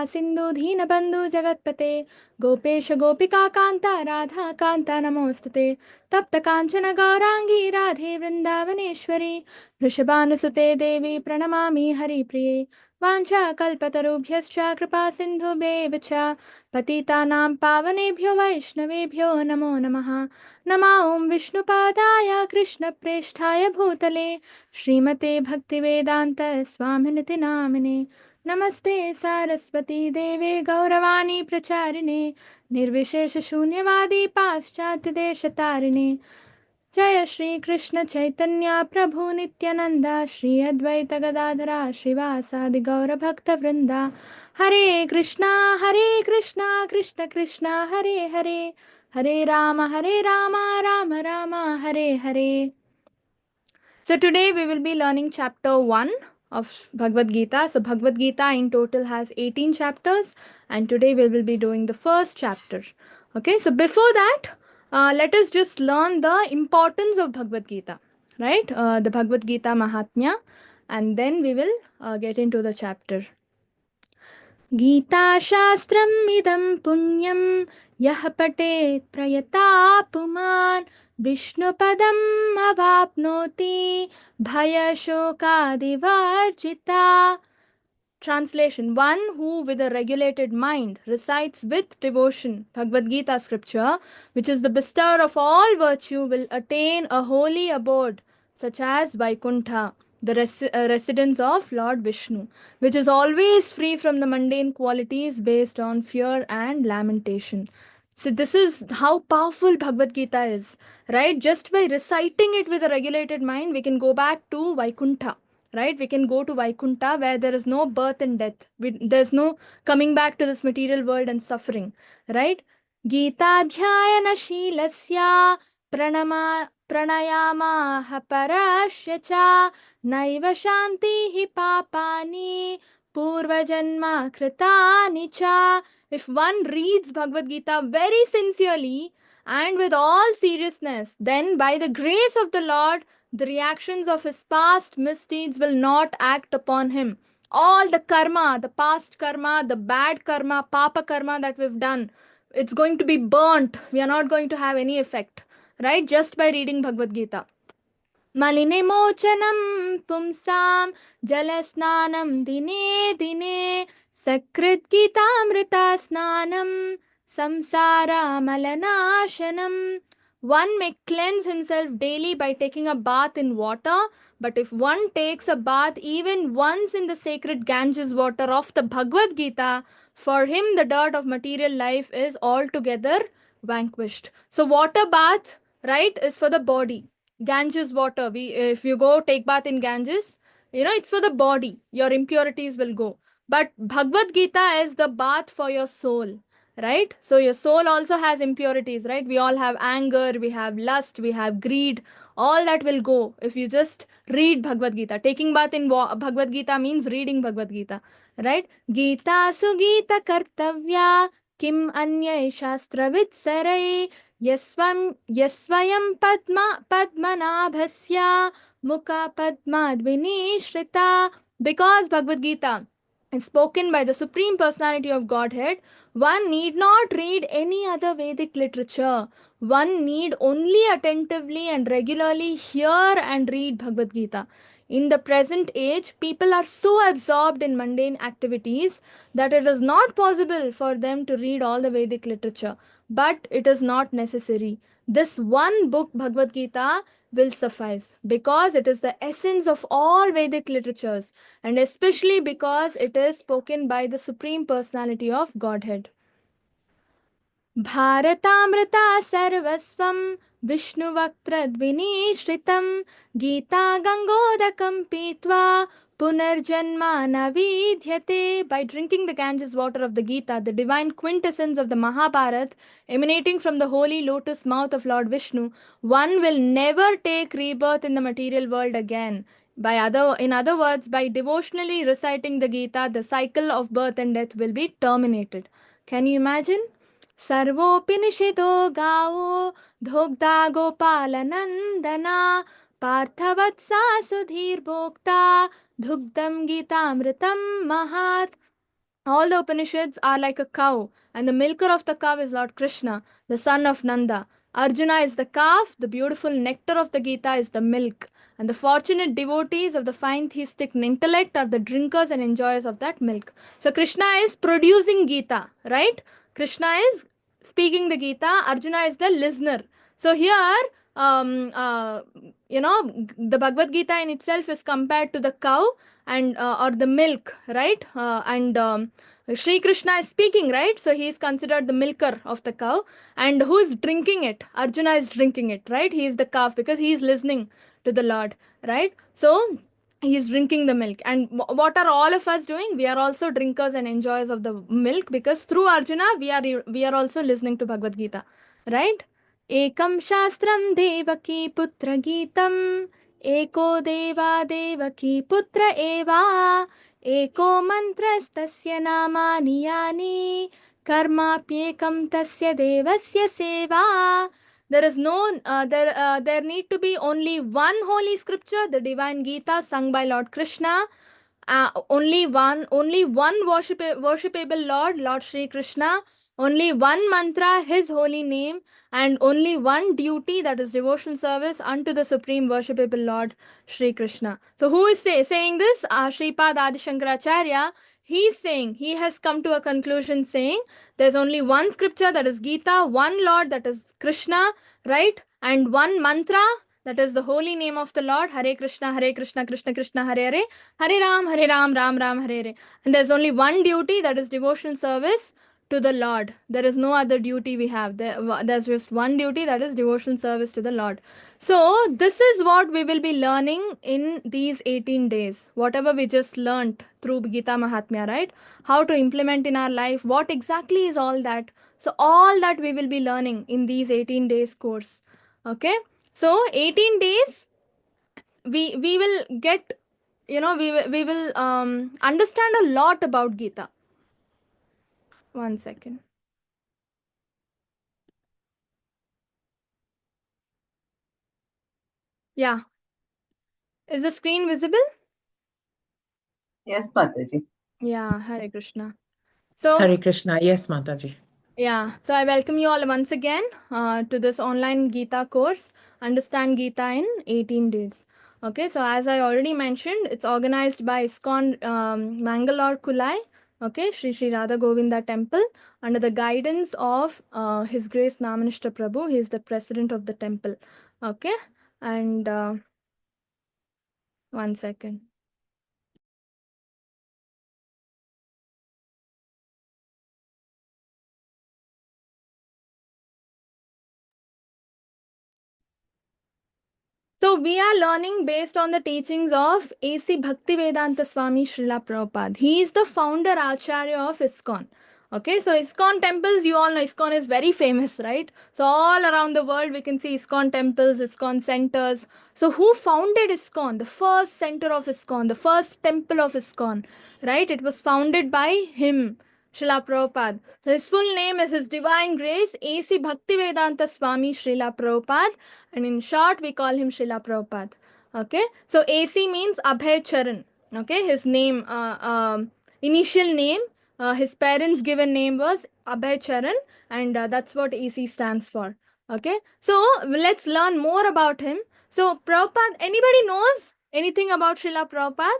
सिंधु दीनबंधु जगत्पते गोपेश गोपिका कांता राधा कांता नमोस्तुते तप्त कांचन गौरांगी राधे वृंदावनेश्वरी वृषभानुसुते देवी प्रणमामि हरिप्रिये वाञ्छाकल्पतरुभ्यश्च कृपा सिन्धुभ्येव च पतितानां पावनेभ्यो वैष्णवेभ्यो नमो नमः नमा ॐ विष्णुपादाय कृष्णप्रेष्ठाय भूतले श्रीमते भक्तिवेदान्त स्वामिनिति नामिने नमस्ते सारस्वती देवे गौरवाणी प्रचारिणे निर्विशेष शून्यवादी पाश्चात्य देश तारिणे जय श्री कृष्ण चैतन्य प्रभु नित्यानंदा श्री अद्वैत गदाधरा श्रीवासादि गौर भक्त वृंदा हरे Krishna Krishna Krishna Hare Hare Hare Ram Ram Ram Hare Hare. So today we will be learning chapter 1 of Bhagavad Gita. So Bhagavad Gita in total has 18 chapters and today we will be doing the first chapter. Okay, so before that, let us just learn the importance of Bhagavad Gita, right? The Bhagavad Gita Mahatmya, and then we will get into the chapter. गीताशास्त्रम् इदं पुण्यं यः पठेत् प्रयतापुमान् विष्णुपदम् अवाप्नोति भयशोकादिवर्जिता. Translation: one who with a regulated mind recites with devotion Bhagavad Gita scripture, which is the bestower of all virtue, will attain a holy abode such as Vaikuntha, the residence of Lord Vishnu, which is always free from the mundane qualities based on fear and lamentation. So this is how powerful Bhagavad Gita is, right? Just by reciting it with a regulated mind, we can go back to Vaikuntha, right? We can go to Vaikuntha where there is no birth and death. There's no coming back to this material world and suffering, right? Gita dhyayana shilasya pranayamaha parasya cha naiva shanti hi papani purvajanma kritani cha. If one reads Bhagavad Gita very sincerely and with all seriousness, then by the grace of the Lord, the reactions of his past misdeeds will not act upon him. All the karma, the past karma, the bad karma, papa karma that we've done, it's going to be burnt. We are not going to have any effect, right? Just by reading Bhagavad Gita. Malinimochanam pumsam jalasnanam dine dine sakrit gitamrita snanam samsara malanashanam. One may cleanse himself daily by taking a bath in water, but if one takes a bath even once in the sacred Ganges water of the Bhagavad Gita, for him the dirt of material life is altogether vanquished. So water bath, right, is for the body. Ganges water, if you go take bath in Ganges, it's for the body. Your impurities will go. But Bhagavad Gita is the bath for your soul, right? So your soul also has impurities, right? We all have anger, we have lust, we have greed. All that will go if you just read Bhagavad Gita. Taking bath in Bhagavad Gita means reading Bhagavad Gita, right? Gita sugita kartavya kim anyay shastravid sarai yasvayam padmanabhasya mukha padmadvinishrita. Because Bhagavad Gita is spoken by the Supreme Personality of Godhead, one need not read any other Vedic literature. One need only attentively and regularly hear and read Bhagavad Gita. In the present age, people are so absorbed in mundane activities that it is not possible for them to read all the Vedic literature. But it is not necessary. This one book, Bhagavad Gita, will suffice because it is the essence of all Vedic literatures, and especially because it is spoken by the Supreme Personality of Godhead. भारतामृता सर्वस्वं विष्णुवक्त्रद्विनिश्रितं Gita गंगोदकं पीत्वा पुनर्जन्मा न विद्यते. By drinking the Ganges water of the Gita, the divine quintessence of the Mahabharata, emanating from the holy lotus mouth of Lord Vishnu, one will never take rebirth in the material world again. In other words, by devotionally reciting the Gita, the cycle of birth and death will be terminated. Can you imagine? सर्वोऽपि निषितो गावो धोक्ता गोपालनन्दना पार्थवत्सा सुधीर्भोक्ता दुग्धं गीतामृतं महात्. All the Upanishads are like a cow, and the milker of the cow is Lord Krishna, the son of Nanda. Arjuna is the calf, the beautiful nectar of the Gita is the milk, and the fortunate devotees of the fine theistic intellect are the drinkers and enjoyers of that milk. So Krishna is producing Gita, right? Krishna is speaking the Gita, Arjuna is the listener. So here, um, uh, the Bhagavad Gita in itself is compared to the cow and or the milk, right? And Sri Krishna is speaking, right? So he is considered the milker of the cow. And who is drinking it? Arjuna is drinking it, right? He is the calf because he is listening to the Lord, right? So he is drinking the milk. And what are all of us doing? We are also drinkers and enjoyers of the milk because through Arjuna we are also listening to Bhagavad Gita, right? Ekam shastram devaki putra geetam एको देवा देवकी पुत्र एवा एको मन्त्रस्तस्य नामानि यानि कर्माप्येकं तस्य देवस्य सेवा. There is no there need to be only one holy scripture, the divine Gita sung by Lord Krishna. Only one worshipable Lord Shri Krishna. Only one mantra, his holy name, and only one duty, that is devotional service unto the supreme worshipable Lord Shri Krishna. So who is saying this? Sripad Adi Shankaracharya. He is saying, he has come to a conclusion saying there's only one scripture, that is Gita, one Lord, that is Krishna, right? And one mantra, that is the holy name of the Lord, Hare Krishna, Krishna Krishna, Hare Hare, Hare Ram, Ram Ram, Hare Hare. And there's only one duty, that is devotional service to the Lord. There is no other duty we have. There's just one duty, that is devotional service to the Lord. So this is what we will be learning in these 18 days. Whatever we just learnt through Gita Mahatmya, right? How to implement in our life. What exactly is all that? So all that we will be learning in these 18 days course. Okay. So 18 days, we will get, we will understand a lot about Gita. One second. Yeah. Is the screen visible? Yes, Mataji. Yeah, Hare Krishna. So, Hare Krishna. Yes, Mataji. yeah, so I welcome you all once again to this online Gita course, Understand Gita in 18 days. Okay, so as I already mentioned, it's organized by ISKCON Mangalore Kulai, okay, Sri Radha Govinda Temple, under the guidance of His Grace Namanishta Prabhu. He is the president of the temple. Okay, and one second. So we are learning based on the teachings of A.C. Bhaktivedanta Swami Srila Prabhupada. He is the founder Acharya of ISKCON. Okay, so ISKCON temples, you all know ISKCON is very famous, right? So all around the world we can see ISKCON temples, ISKCON centers. So who founded ISKCON? The first center of ISKCON, the first temple of ISKCON, right? It was founded by him, Srila Prabhupada. So his full name is His Divine Grace A.C. Bhaktivedanta Swami Srila Prabhupada, and in short we call him Srila Prabhupada. Okay, so AC means Abhay Charan. Okay, his name, initial name, his parents' given name was Abhay Charan, and that's what AC stands for. Okay, so let's learn more about him. So Prabhupada, anybody knows anything about Srila Prabhupada?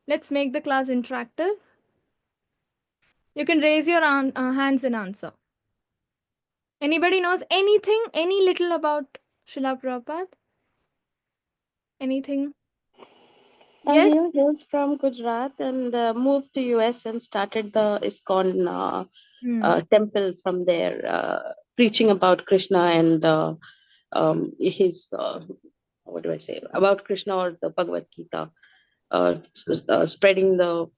Let's make the class interactive. You can raise your hands and answer. Anybody knows anything, any little about Srila Prabhupada? Anything? I Yes? knew he was from Gujarat and moved to US and started the ISKCON temple from there, preaching about Krishna and his, what do I say, about Krishna or the Bhagavad Gita, spreading the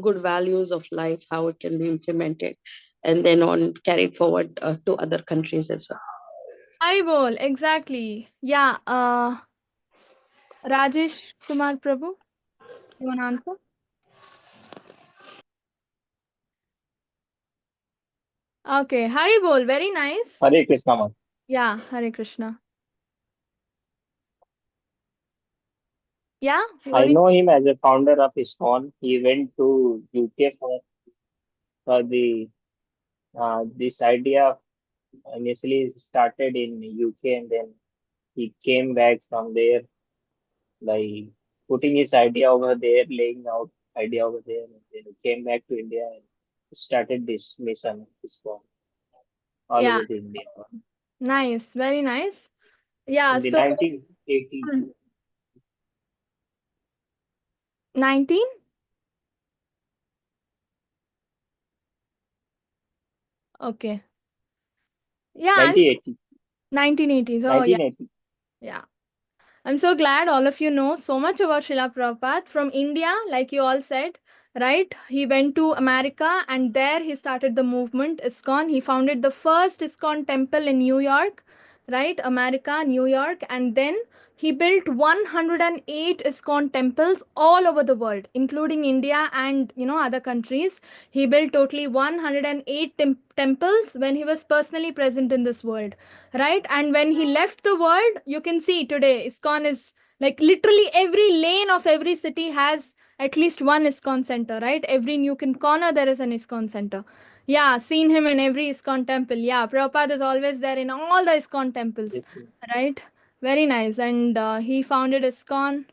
good values of life, how it can be implemented, and then on carried forward to other countries as well. Haribol, exactly. Yeah, Rajesh Kumar Prabhu, you want to answer? Okay, Haribol, very nice. Hare Krishna, ma'am. Yeah, Hare Krishna. Yeah, I what do know him as a founder of ISKCON. He went to UK for the this idea initially started in UK, and then he came back from there by putting his idea over there, laying out idea over there, and then he came back to India and started this mission, ISKCON, all yeah, over the India nice, very nice. Yeah, in the so 1980s. 19? Okay. Yeah, and 1980, 1980s. Oh, yeah. 1980. Yeah. I'm so glad all of you know so much about Srila Prabhupada from India, like you all said, right? He went to America and there he started the movement ISKCON. He founded the first ISKCON temple in New York, right? America, New York, and then he built 108 ISKCON temples all over the world, including India and other countries. He built totally 108 temples when he was personally present in this world, right? And when he left the world, you can see today ISKCON is like literally every lane of every city has at least one ISKCON center, right? Every nook and corner there is an ISKCON center. Yeah, seen him in every ISKCON temple. Yeah, Prabhupada is always there in all the ISKCON temples, Yes, right? Very nice. And he founded ISKCON.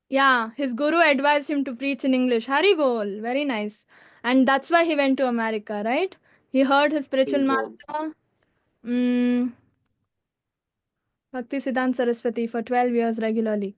Yeah, his guru advised him to preach in English. Hari bol. Very nice. And that's why he went to America, right? He heard his spiritual involved. master. Mm, Bhakti Siddhanta Saraswati for 12 years regularly.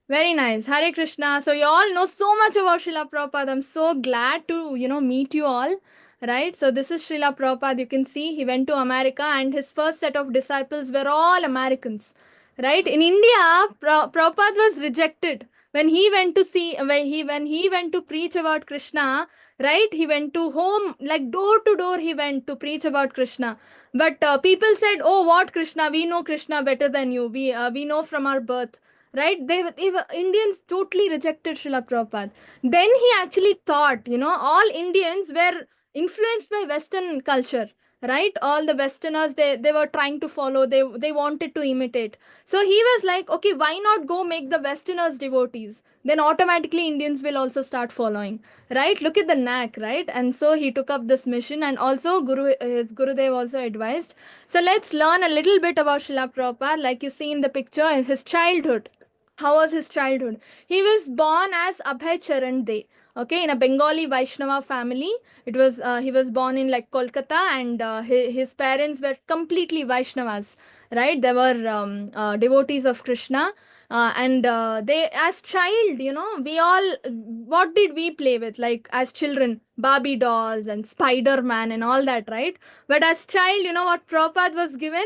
Very nice. Hare Krishna. So you all know so much about Srila Prabhupada. I'm so glad to, meet you all. Right? So this is Srila Prabhupada. You can see he went to America and his first set of disciples were all Americans. Right? In India, Prabhupada was rejected. When he went to see, when he went to preach about Krishna, right? He went to home, like door to door, he went to preach about Krishna. But people said, "Oh, what Krishna? We know Krishna better than you. We know from our birth." Right? They were Indians totally rejected Srila Prabhupada. Then he actually thought, all Indians were influenced by Western culture. Right? All the Westerners they were trying to follow, they wanted to imitate. So he was like, okay, why not go make the Westerners devotees? Then automatically Indians will also start following. Right? Look at the knack, right? And so he took up this mission and also his Gurudev also advised. So let's learn a little bit about Srila Prabhupada, like you see in the picture in his childhood. How was his childhood? He was born as Abhay Charan De, okay, in a Bengali Vaishnava family. It was he was born in like Kolkata, and his parents were completely Vaishnavas, right? They were devotees of Krishna. And they, as child, we all, what did we play with? Like as children, Barbie dolls and Spider Man and all that, right? But as child, what Prabhupada was given?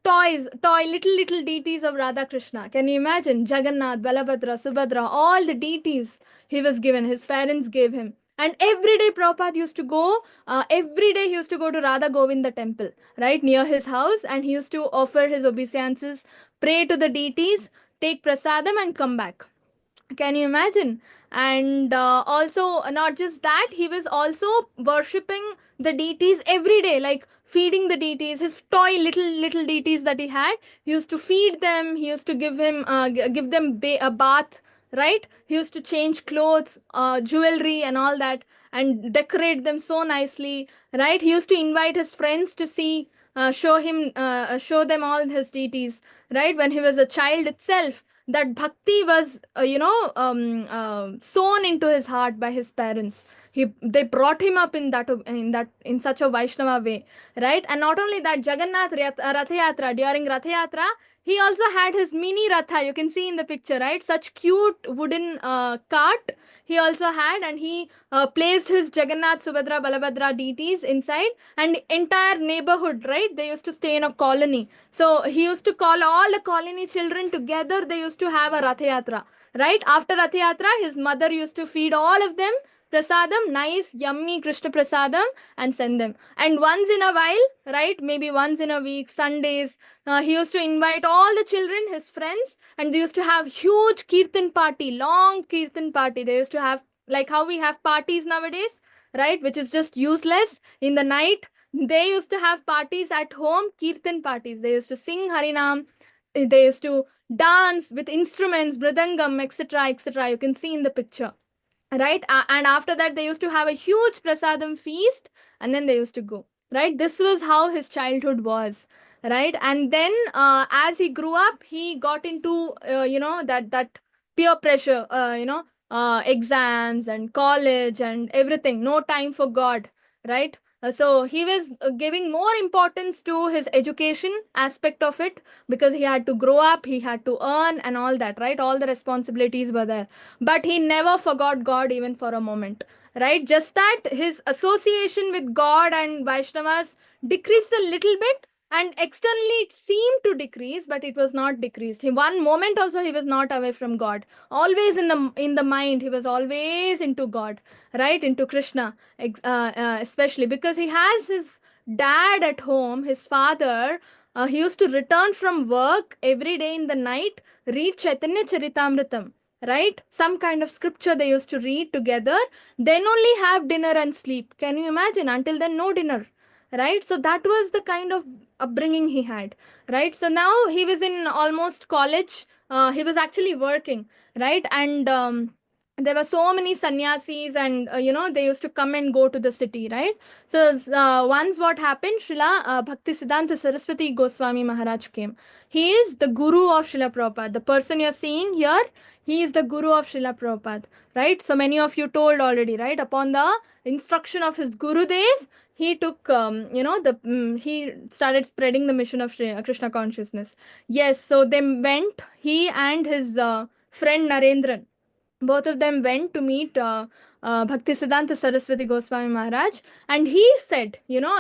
Little deities of Radha Krishna. Can you imagine? Jagannath, Balabhadra, Subhadra, all the deities he was given, his parents gave him. And every day Prabhupada used to go, every day he used to go to Radha Govinda temple, right, near his house, and he used to offer his obeisances, pray to the deities, take prasadam, and come back. Can you imagine? And also, not just that, he was also worshipping the deities every day, like feeding the deities, his toy little deities that he had. He used to feed them. He used to give them a bath. Right? He used to change clothes, jewelry, and all that, and decorate them so nicely. Right? He used to invite his friends to see, show them all his deities. Right? When he was a child itself, that bhakti was sown into his heart by his parents. They brought him up in such a Vaishnava way, right? And not only that, Jagannath Rath Yatra, during Rath Yatra, he also had his mini ratha. You can see in the picture, right? Such cute wooden cart he also had, and he placed his Jagannath, Subhadra, Balabhadra deities inside, and entire neighborhood, right? They used to stay in a colony, so he used to call all the colony children together. They used to have a Rath Yatra, right? After Rath Yatra, his mother used to feed all of them prasadam, nice, yummy Krishna prasadam, and send them. And once in a while, right, maybe once in a week, Sundays, he used to invite all the children, his friends, and they used to have huge kirtan party, long kirtan party. They used to have like how we have parties nowadays, right, which is just useless in the night. They used to have parties at home, kirtan parties. They used to sing Harinam. They used to dance with instruments, mridangam, etc., etc. You can see in the picture, right? And after that, they used to have a huge prasadam feast, and then they used to go, right? This was how his childhood was, right? And then as he grew up, he got into that peer pressure, exams and college and everything, no time for God, right? So he was giving more importance to his education aspect of it, because he had to grow up, he had to earn and all that, right? All the responsibilities were there, but he never forgot God even for a moment, right? Just that his association with God and Vaishnavas decreased a little bit, and externally it seemed to decrease, but it was not decreased. He, one moment also, he was not away from God. Always in the mind, he was always into God, right? Into Krishna, especially because he has his dad at home, his father. He used to return from work every day in the night, read Chaitanya Charitamritam, right? Some kind of scripture they used to read together, then only have dinner and sleep. Can you imagine? Until then, no dinner, right? So that was the kind of upbringing he had, right? So now he was in almost college. He was actually working, right? And there were so many sannyasis, and they used to come and go to the city, right? So once what happened, Srila Bhakti Siddhanta Saraswati Goswami Maharaj came. He is the guru of Srila Prabhupada. The person you're seeing here, he is the guru of Srila Prabhupada, right? So many of you told already, right? Upon the instruction of his Gurudev, he took, he started spreading the mission of Krishna consciousness. Yes, so they went, he and his friend Narendran, both of them went to meet Bhaktisiddhanta Saraswati Goswami Maharaj, and he said,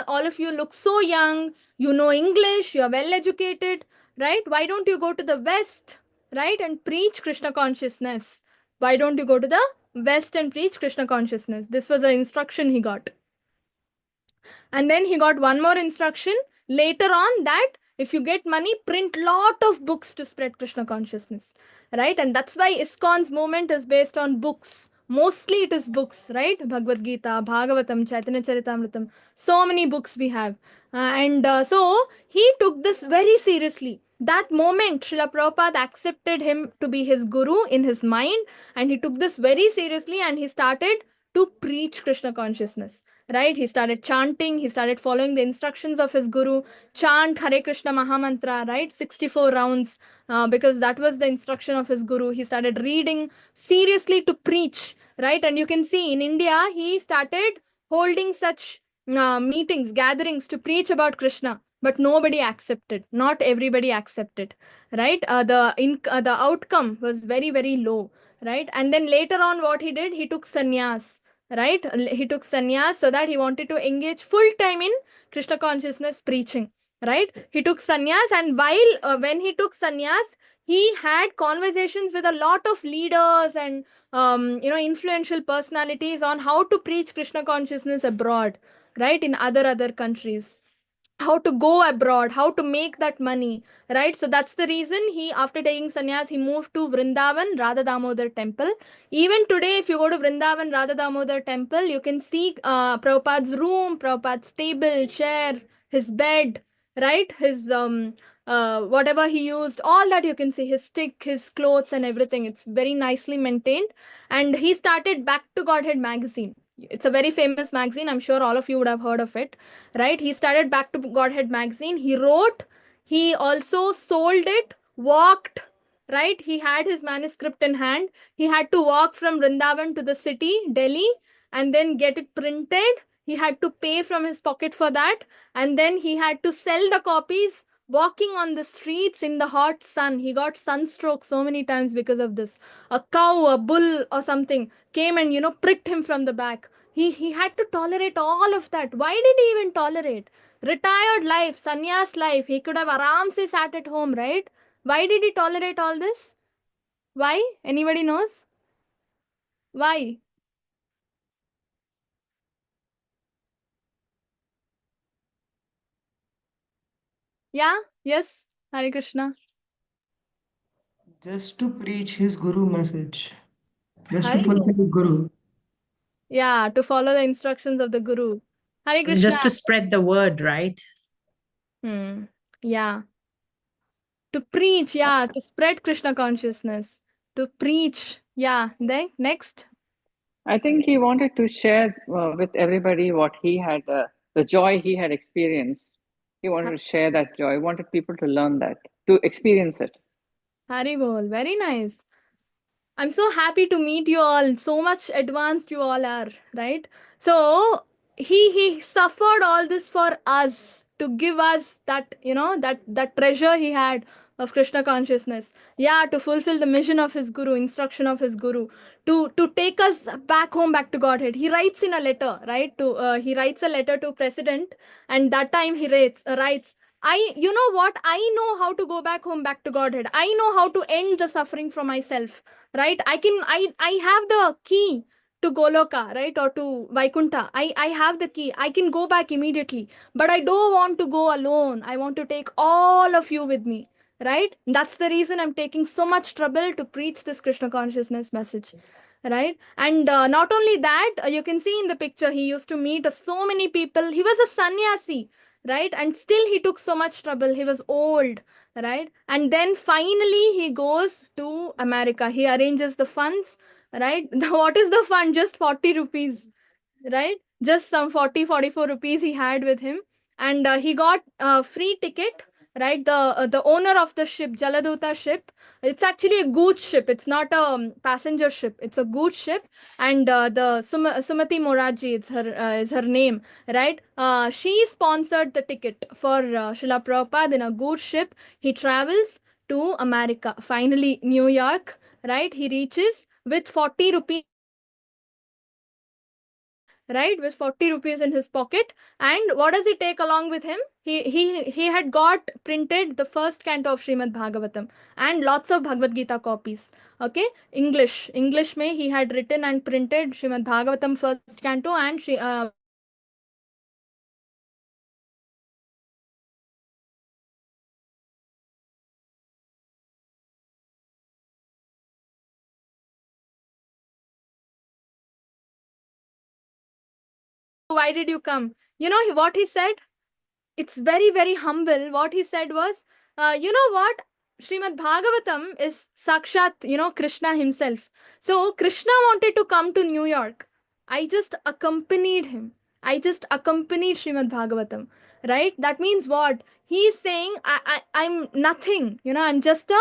all of you look so young, you know English, you are well educated, right? Why don't you go to the West, right, and preach Krishna consciousness? Why don't you go to the West and preach Krishna consciousness? This was the instruction he got. And then he got one more instruction later on, that if you get money, print lot of books to spread Krishna consciousness, right? And that's why ISKCON's movement is based on books. Mostly it is books, right? Bhagavad Gita, Bhagavatam, Chaitanya Charitamritam. So many books we have. So he took this very seriously. That moment, Srila Prabhupada accepted him to be his guru in his mind, and he took this very seriously, and he started to preach Krishna consciousness, right? He started chanting, he started following the instructions of his guru, chant Hare Krishna Mahamantra, right? 64 rounds, because that was the instruction of his guru. He started reading seriously to preach, right? And you can see in India, he started holding such meetings, gatherings to preach about Krishna, but nobody accepted. Not everybody accepted, right? The outcome was very, very low, right? And then later on, what he did, he took sannyas, right? He took sannyas so that he wanted to engage full time in Krishna consciousness preaching, right? He took sannyas, and while when he took sannyas, he had conversations with a lot of leaders and influential personalities on how to preach Krishna consciousness abroad, right? In other countries, how to go abroad, how to make that money, right? So that's the reason he, after taking sannyas, he moved to Vrindavan, Radha Damodar temple. Even today, if you go to Vrindavan, Radha Damodar temple, you can see Prabhupada's room, Prabhupada's table, chair, his bed, right? His whatever he used, all that you can see, his stick, his clothes and everything. It's very nicely maintained. And he started Back to Godhead magazine. It's a very famous magazine. I'm sure all of you would have heard of it, right? He started Back to Godhead magazine. He wrote, he also sold it, walked, right? He had his manuscript in hand. He had to walk from Vrindavan to the city, Delhi, and then get it printed. He had to pay from his pocket for that. And then he had to sell the copies walking on the streets in the hot sun. He got sunstroke so many times because of this. A cow, a bull, or something came and, pricked him from the back. He had to tolerate all of that. Why did he even tolerate? Retired life, sannyas life. He could have aramse sat at home, right? Why did he tolerate all this? Why? Anybody knows? Why? Yeah? Yes? Hare Krishna. Just to preach his guru message, just to Hare fulfill his guru. Yeah, to follow the instructions of the Guru. Hare Krishna. Just to spread the word, right? Yeah. To preach, to spread Krishna consciousness, to preach. Then next. I think he wanted to share with everybody what he had, the joy he had experienced. He wanted to share that joy, wanted people to learn that, to experience it. Hari Bol, very nice. I'm so happy to meet you all. So much advanced you all are, right? So he suffered all this for us to give us that, that treasure he had of Krishna consciousness. To fulfill the mission of his guru, instruction of his guru, to take us back home, back to Godhead. He writes in a letter, right? He writes a letter to president, and that time he writes, you know what? I know how to go back home, back to Godhead. I know how to end the suffering from myself, right? I have the key to Goloka, right? Or to Vaikuntha. I have the key. I can go back immediately, but I don't want to go alone. I want to take all of you with me, right? That's the reason I'm taking so much trouble to preach this Krishna consciousness message, right? And not only that, you can see in the picture, he used to meet so many people. He was a sannyasi, right? And still he took so much trouble. He was old, right? And then finally he goes to America. He arranges the funds, right? What is the fund? Just 40 rupees, right? Just some 44 rupees he had with him. And he got a free ticket, right? The owner of the ship, Jaladuta ship, it's actually a goods ship. It's not a passenger ship. It's a goods ship. And the Sumati Moraji, is her name, right? She sponsored the ticket for Srila Prabhupada in a goods ship. He travels to America. Finally, New York, right? He reaches with 40 rupees, right? With 40 rupees in his pocket. And what does he take along with him? He had got printed the first canto of Srimad Bhagavatam and lots of Bhagavad Gita copies. Okay, English mein he had written and printed Srimad Bhagavatam first canto and why did you come? You know what he said? It's very, very humble. What he said was, you know what? Srimad Bhagavatam is Sakshat, Krishna himself. So Krishna wanted to come to New York. I just accompanied him. I just accompanied Srimad Bhagavatam, right? That means what? He's saying, I'm nothing. I'm just a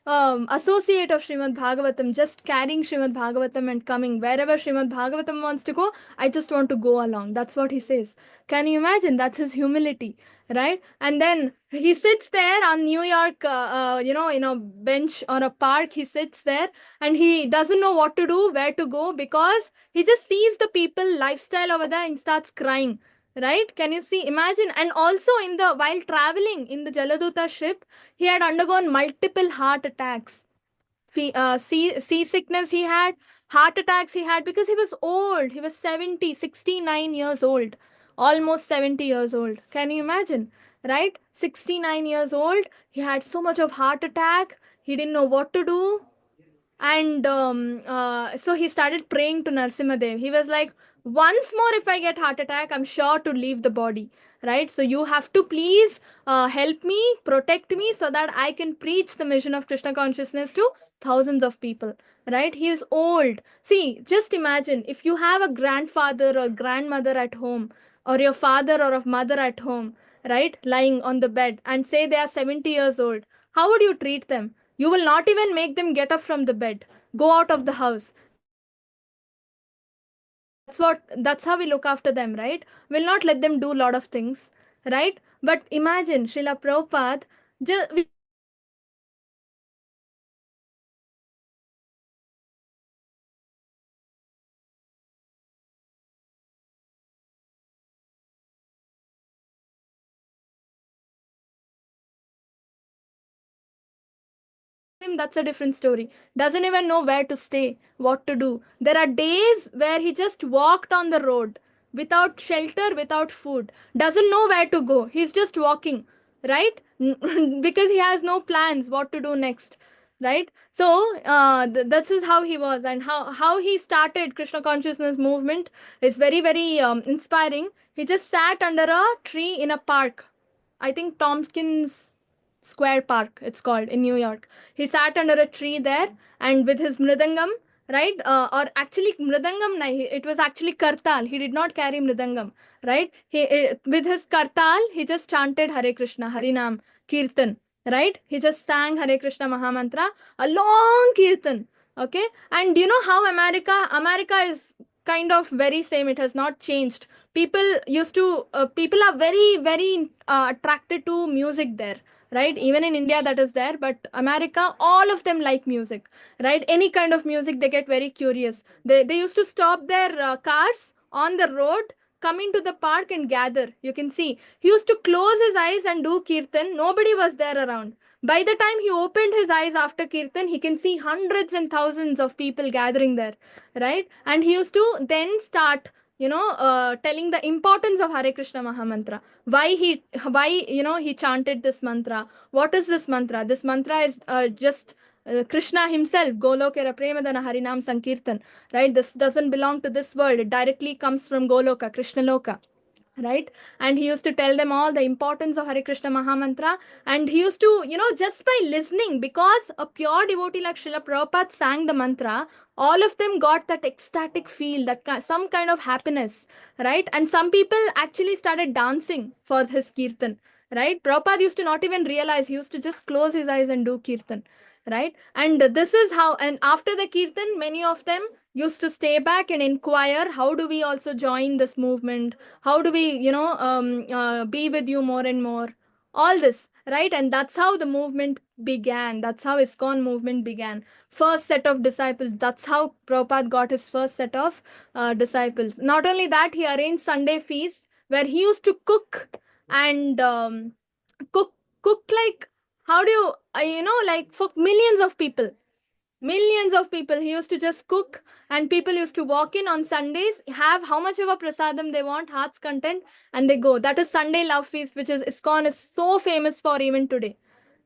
associate of Srimad Bhagavatam, just carrying Srimad Bhagavatam and coming. Wherever Srimad Bhagavatam wants to go, I just want to go along. That's what he says. Can you imagine? That's his humility, right? And then he sits there on New York, in a bench or a park. He sits there and he doesn't know what to do, where to go, because he just sees the people lifestyle over there and starts crying, right? Can you see? Imagine. And also while traveling in the Jaladuta ship, he had undergone multiple heart attacks. Seasickness he had, heart attacks he had, because he was old. He was 69 years old, almost 70 years old. Can you imagine, right? 69 years old. He had so much of heart attack. He didn't know what to do. And so he started praying to Narsimadev. He was like, once more, if I get heart attack, I'm sure to leave the body, right? So you have to please help me, protect me, so that I can preach the mission of Krishna consciousness to thousands of people, right? He is old. See, just imagine if you have a grandfather or grandmother at home, or your father or a mother at home, right, lying on the bed, and say they are 70 years old. How would you treat them? You will not even make them get up from the bed, go out of the house. That's how we look after them, right? We'll not let them do a lot of things, right? But imagine Srila Prabhupada, just him, that's a different story. Doesn't even know where to stay, what to do. There are days where he just walked on the road without shelter, without food. Doesn't know where to go. He's just walking, right? Because he has no plans what to do next, right? So this is how he was, and how he started Krishna consciousness movement is very, very inspiring. He just sat under a tree in a park. I think Tompkins Square Park, it's called, in New York. He sat under a tree there and with his mridangam, right? Or actually, mridangam, it was actually kartal. He did not carry mridangam, right? With his kartal, he just chanted Hare Krishna, Harinam, Kirtan, right? He just sang Hare Krishna Mahamantra, a long Kirtan, okay? And you know how America is kind of very same. It has not changed. People are very, very attracted to music there, right? Even in India, that is there, but America, all of them like music, right? Any kind of music, they get very curious. They used to stop their cars on the road, come into the park and gather. You can see he used to close his eyes and do kirtan. Nobody was there around. By the time he opened his eyes after kirtan, he can see hundreds and thousands of people gathering there, right? And he used to then start, telling the importance of Hare Krishna Mahamantra. Why he chanted this mantra. What is this mantra? This mantra is just Krishna himself, Golokera Premadana Harinam Sankirtan, right? This doesn't belong to this world. It directly comes from Goloka, Krishna Loka, right? And he used to tell them all the importance of Hare Krishna Mahamantra. And he used to, just by listening, because a pure devotee like Srila Prabhupada sang the mantra, all of them got that ecstatic feel, some kind of happiness, right? And some people actually started dancing for his kirtan, right? Prabhupada used to not even realize. He used to just close his eyes and do kirtan, right? And this is how, and after the kirtan, many of them used to stay back and inquire, how do we also join this movement? How do we, be with you more and more? All this, right? And that's how the movement began. That's how ISKCON movement began. First set of disciples. That's how Prabhupada got his first set of disciples. Not only that, he arranged Sunday feasts where he used to cook and cook like, how do you, like for millions of people. He used to just cook, and people used to walk in on Sundays, have how much of a prasadam they want, heart's content, and they go. That is Sunday Love Feast, which is ISKCON is so famous for even today,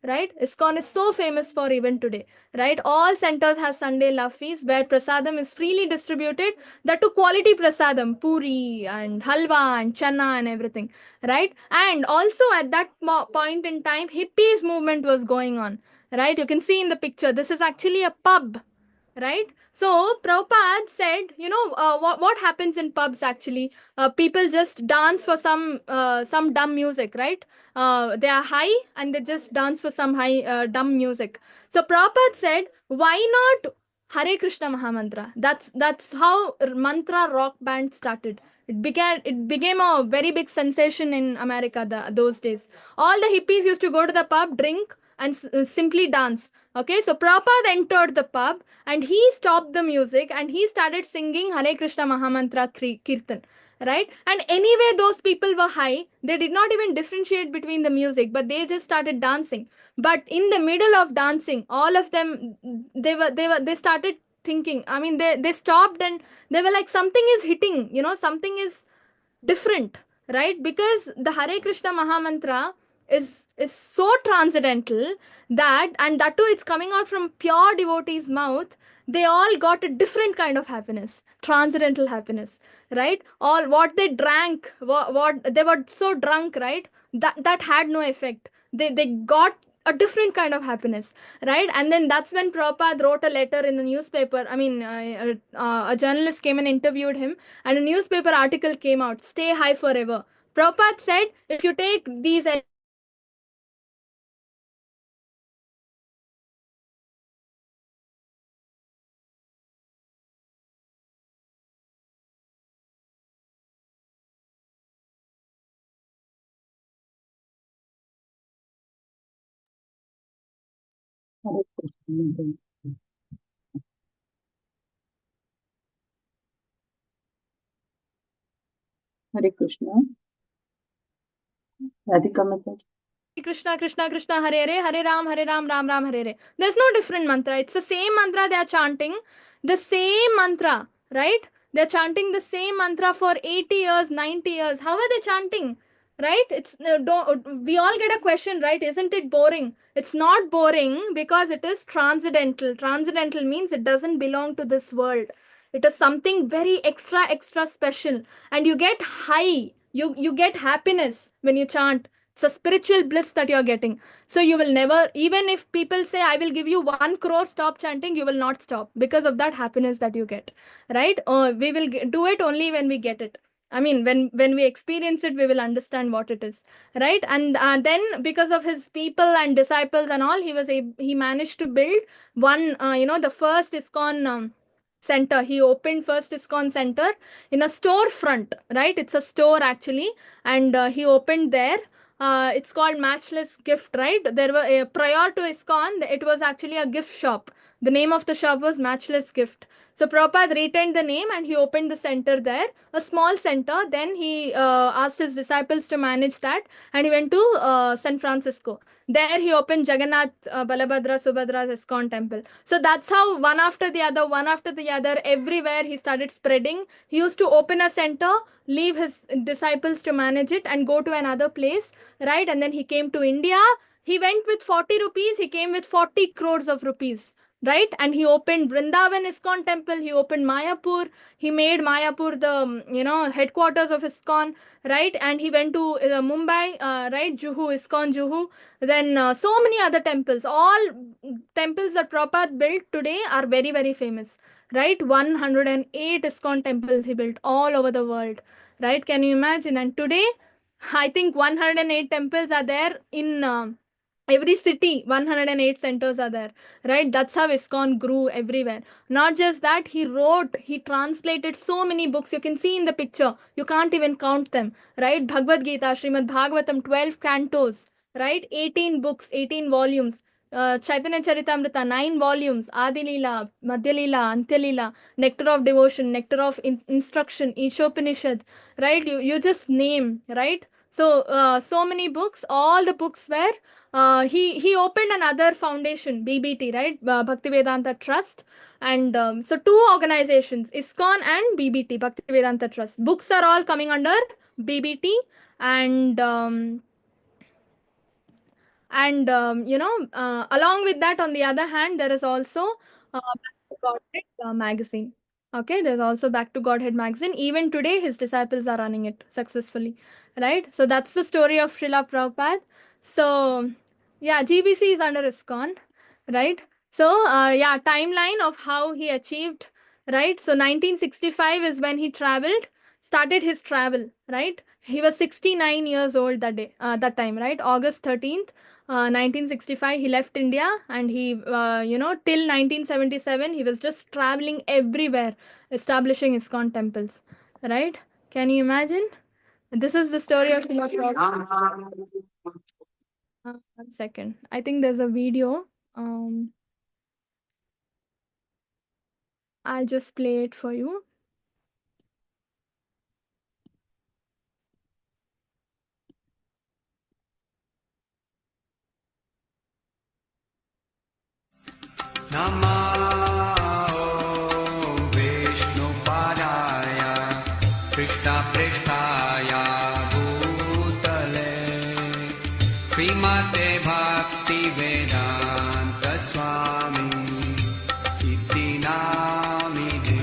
right? ISKCON is so famous for even today, right? All centers have Sunday Love Feast where prasadam is freely distributed. That to quality prasadam, puri and halwa and chana and everything, right? And also at that point in time, hippies movement was going on, right? You can see in the picture, this is actually a pub, right? So Prabhupada said, what happens in pubs actually? People just dance for some dumb music, right? They are high and they just dance for some high dumb music. So Prabhupada said, why not Hare Krishna Mahamantra? That's how mantra rock band started. It became a very big sensation in America those days. All the hippies used to go to the pub, drink, and simply dance. Okay, so Prabhupada entered the pub and he stopped the music and he started singing Hare Krishna Mahamantra Kirtan, right? And anyway, those people were high. They did not even differentiate between the music, but they just started dancing. But in the middle of dancing, all of them, they started thinking. I mean, they stopped and they were like, something is hitting, something is different, right? Because the Hare Krishna Mahamantra is so transcendental and that too it's coming out from pure devotees' mouth. They all got a different kind of happiness, transcendental happiness, right? All what they drank, what they were so drunk, right? That had no effect. They got a different kind of happiness, right? And then that's when Prabhupada wrote a letter in the newspaper. I mean, a journalist came and interviewed him, and a newspaper article came out, "Stay high forever." Prabhupada said, if you take these Hare Krishna. Radhika Mata. Krishna, Krishna, Krishna, Hare Hare, Hare Ram, Ram, Ram, Hare Hare. There's no different mantra. It's the same mantra they are chanting. The same mantra, right? They're chanting the same mantra for 80 years, 90 years. How are they chanting? Right? We all get a question, right? Isn't it boring? It's not boring because it is transcendental. Transcendental means it doesn't belong to this world. It is something very extra special. And you get high. You get happiness when you chant It's a spiritual bliss that you're getting. So you will never, even if people say, I will give you 1 crore, stop chanting, you will not stop because of that happiness that you get, right? We will do it only when we get it. I mean, when we experience it, we will understand what it is, right? And then because of his people and disciples and all, he managed to build one, the first ISKCON center. He opened first ISKCON center in a storefront, right? It's a store actually, and he opened there. It's called Matchless Gift, right? There were prior to ISKCON, it was actually a gift shop. The name of the shop was Matchless Gift. So Prabhupada retained the name and he opened the center there, a small center. Then he asked his disciples to manage that, and he went to San Francisco. There he opened Jagannath, Balabhadra, Subhadra's ISKCON temple. So that's how one after the other, everywhere he started spreading. He used to open a center, leave his disciples to manage it, and go to another place, right? And then he came to India. He went with 40 rupees, he came with 40 crores of rupees, right? And he opened Vrindavan ISKCON temple, he opened Mayapur, he made Mayapur the headquarters of ISKCON, right? And he went to Mumbai, right? Juhu, ISKCON Juhu. Then so many other temples, all temples that Prabhupada built today are very, very famous, right? 108 ISKCON temples he built all over the world, right? Can you imagine? And today, I think 108 temples are there in every city. 108 centers are there, right? That's how ISKCON grew everywhere. Not just that, he translated so many books. You can see in the picture, you can't even count them, right? Bhagavad Gita, Srimad Bhagavatam, 12 cantos, right? 18 books, 18 volumes. Chaitanya Charitamrita, 9 volumes. Adi Leela, Madhya Leela, Antya Leela, Nectar of Devotion, Nectar of Instruction, Ishopanishad, right? You just name, right? So so many books. All the books were he opened another foundation, BBT, right? Bhaktivedanta Trust. And so two organizations, ISKCON and BBT, Bhaktivedanta Trust. Books are all coming under BBT. And along with that, on the other hand, there is also Back to Godhead magazine. Okay, there's also Back to Godhead magazine. Even today, his disciples are running it successfully, right? So that's the story of Srila Prabhupada. So yeah, GBC is under ISKCON, right? So yeah, timeline of how he achieved, right? So 1965 is when he started his travel, right? He was 69 years old that time, right? August 13th, 1965, he left India, and he, till 1977, he was just traveling everywhere, establishing ISKCON temples, right? Can you imagine? This is the story of Srila Prabhupada. 1 second. I think there's a video. I'll just play it for you. नमो विष्णुपादाय कृष्णपृष्ठाय भूतले श्रीमते भक्तिवेदान्त स्वामी इति नामिने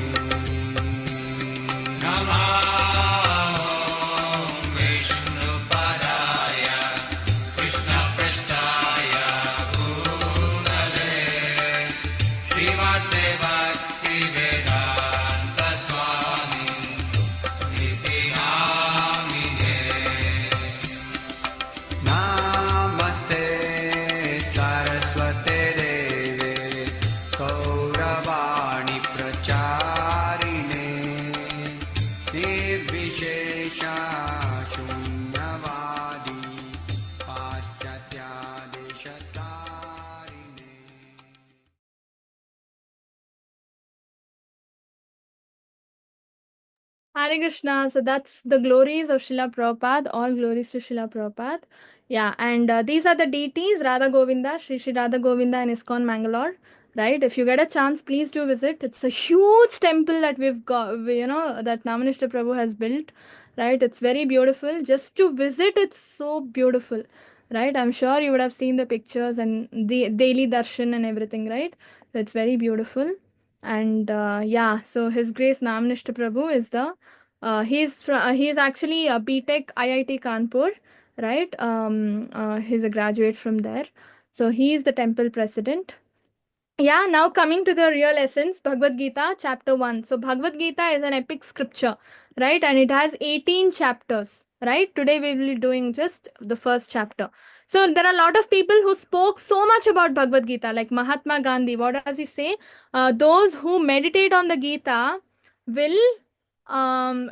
नमस्ते सरस्वते देवे गौरवाणी प्रचारिणे निर्विशेषा शून्यवादी पाश्चात्यादेशतारिणे Hare Krishna. So that's the glories of Srila Prabhupada. All glories to Srila Prabhupada. Yeah, and these are the deities, Radha Govinda, Sri Sri Radha Govinda and ISKCON Mangalore. Right? If you get a chance, please do visit. It's a huge temple that we've got, that Namanishta Prabhu has built. Right? It's very beautiful. Just to visit, it's so beautiful. Right? I'm sure you would have seen the pictures and the daily darshan and everything, right? So it's very beautiful. And yeah, so His Grace Namanishta Prabhu is he's actually a BTech IIT Kanpur, right? He's a graduate from there. So he is the temple president. Yeah, now coming to the real essence, Bhagavad Gita, chapter 1. So, Bhagavad Gita is an epic scripture, right? And it has 18 chapters, right? Today we will be doing just the first chapter. So, there are a lot of people who spoke so much about Bhagavad Gita, like Mahatma Gandhi. What does he say? Those who meditate on the Gita will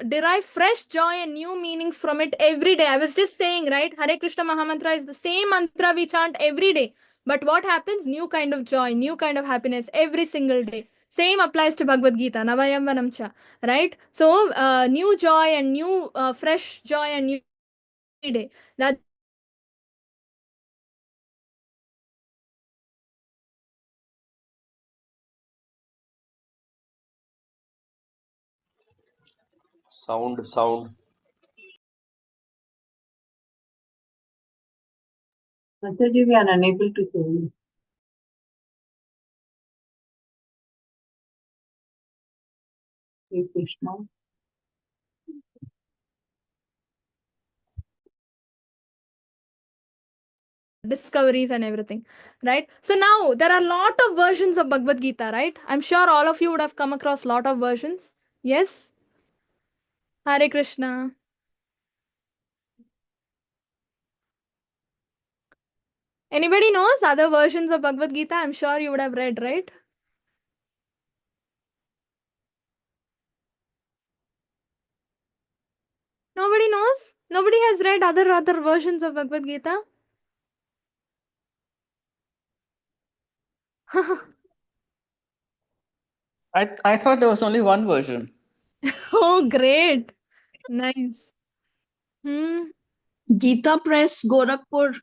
derive fresh joy and new meanings from it every day. I was just saying, right? Hare Krishna Mahamantra is the same mantra we chant every day. But what happens? New kind of joy, new kind of happiness every single day. Same applies to Bhagavad Gita, Navayam Vanamcha, right? So, new joy and new, fresh joy and new every day. That Sound. Mataji, we are unable to hear you. Hare Krishna. discoveries and everything, right? So now there are a lot of versions of Bhagavad Gita, right? I'm sure all of you would have come across a lot of versions. Yes? Hare Krishna. Anybody knows other versions of Bhagavad Gita? I'm sure you would have read, right? Nobody knows? Nobody has read other versions of Bhagavad Gita? I thought there was only one version. Oh, great. Nice. Hmm. Gita Press, Gorakhpur.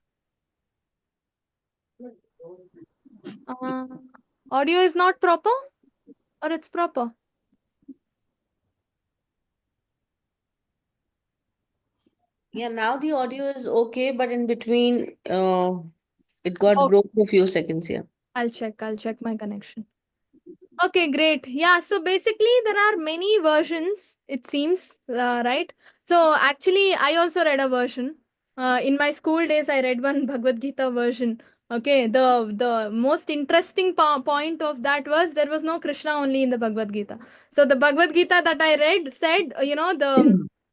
Audio is not proper or it's proper? Yeah, now the audio is okay, but in between, it got Oh, broke for a few seconds. Yeah. I'll check my connection. Okay, great. Yeah, so basically there are many versions, it seems, right? So actually, I also read a version. In my school days, I read one Bhagavad Gita version. Okay, the most interesting point of that was there was no Krishna only in the Bhagavad Gita. So the Bhagavad Gita that I read said,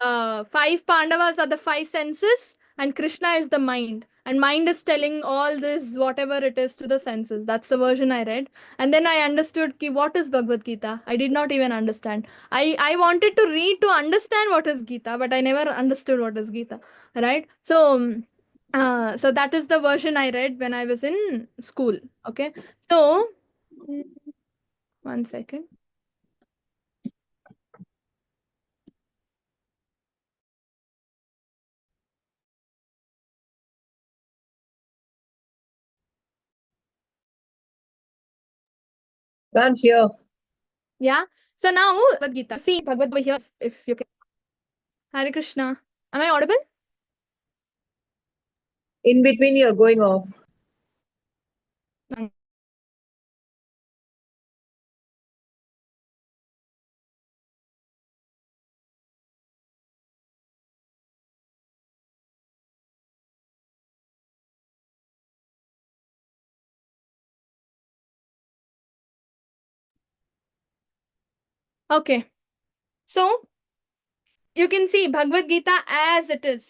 the five Pandavas are the five senses, and Krishna is the mind. And mind is telling all this, whatever it is, to the senses. That's the version I read. And then I understood what is Bhagavad Gita. I did not even understand. I wanted to read to understand what is Gita, but I never understood what is Gita. Right? So that is the version I read when I was in school. Okay. So, one second. Can't hear. Yeah. So now, Bhagavad Gita. See Bhagavad Gita here, if you can. Hare Krishna. Am I audible? In between, you're going off. Okay. So you can see Bhagavad Gita as it is.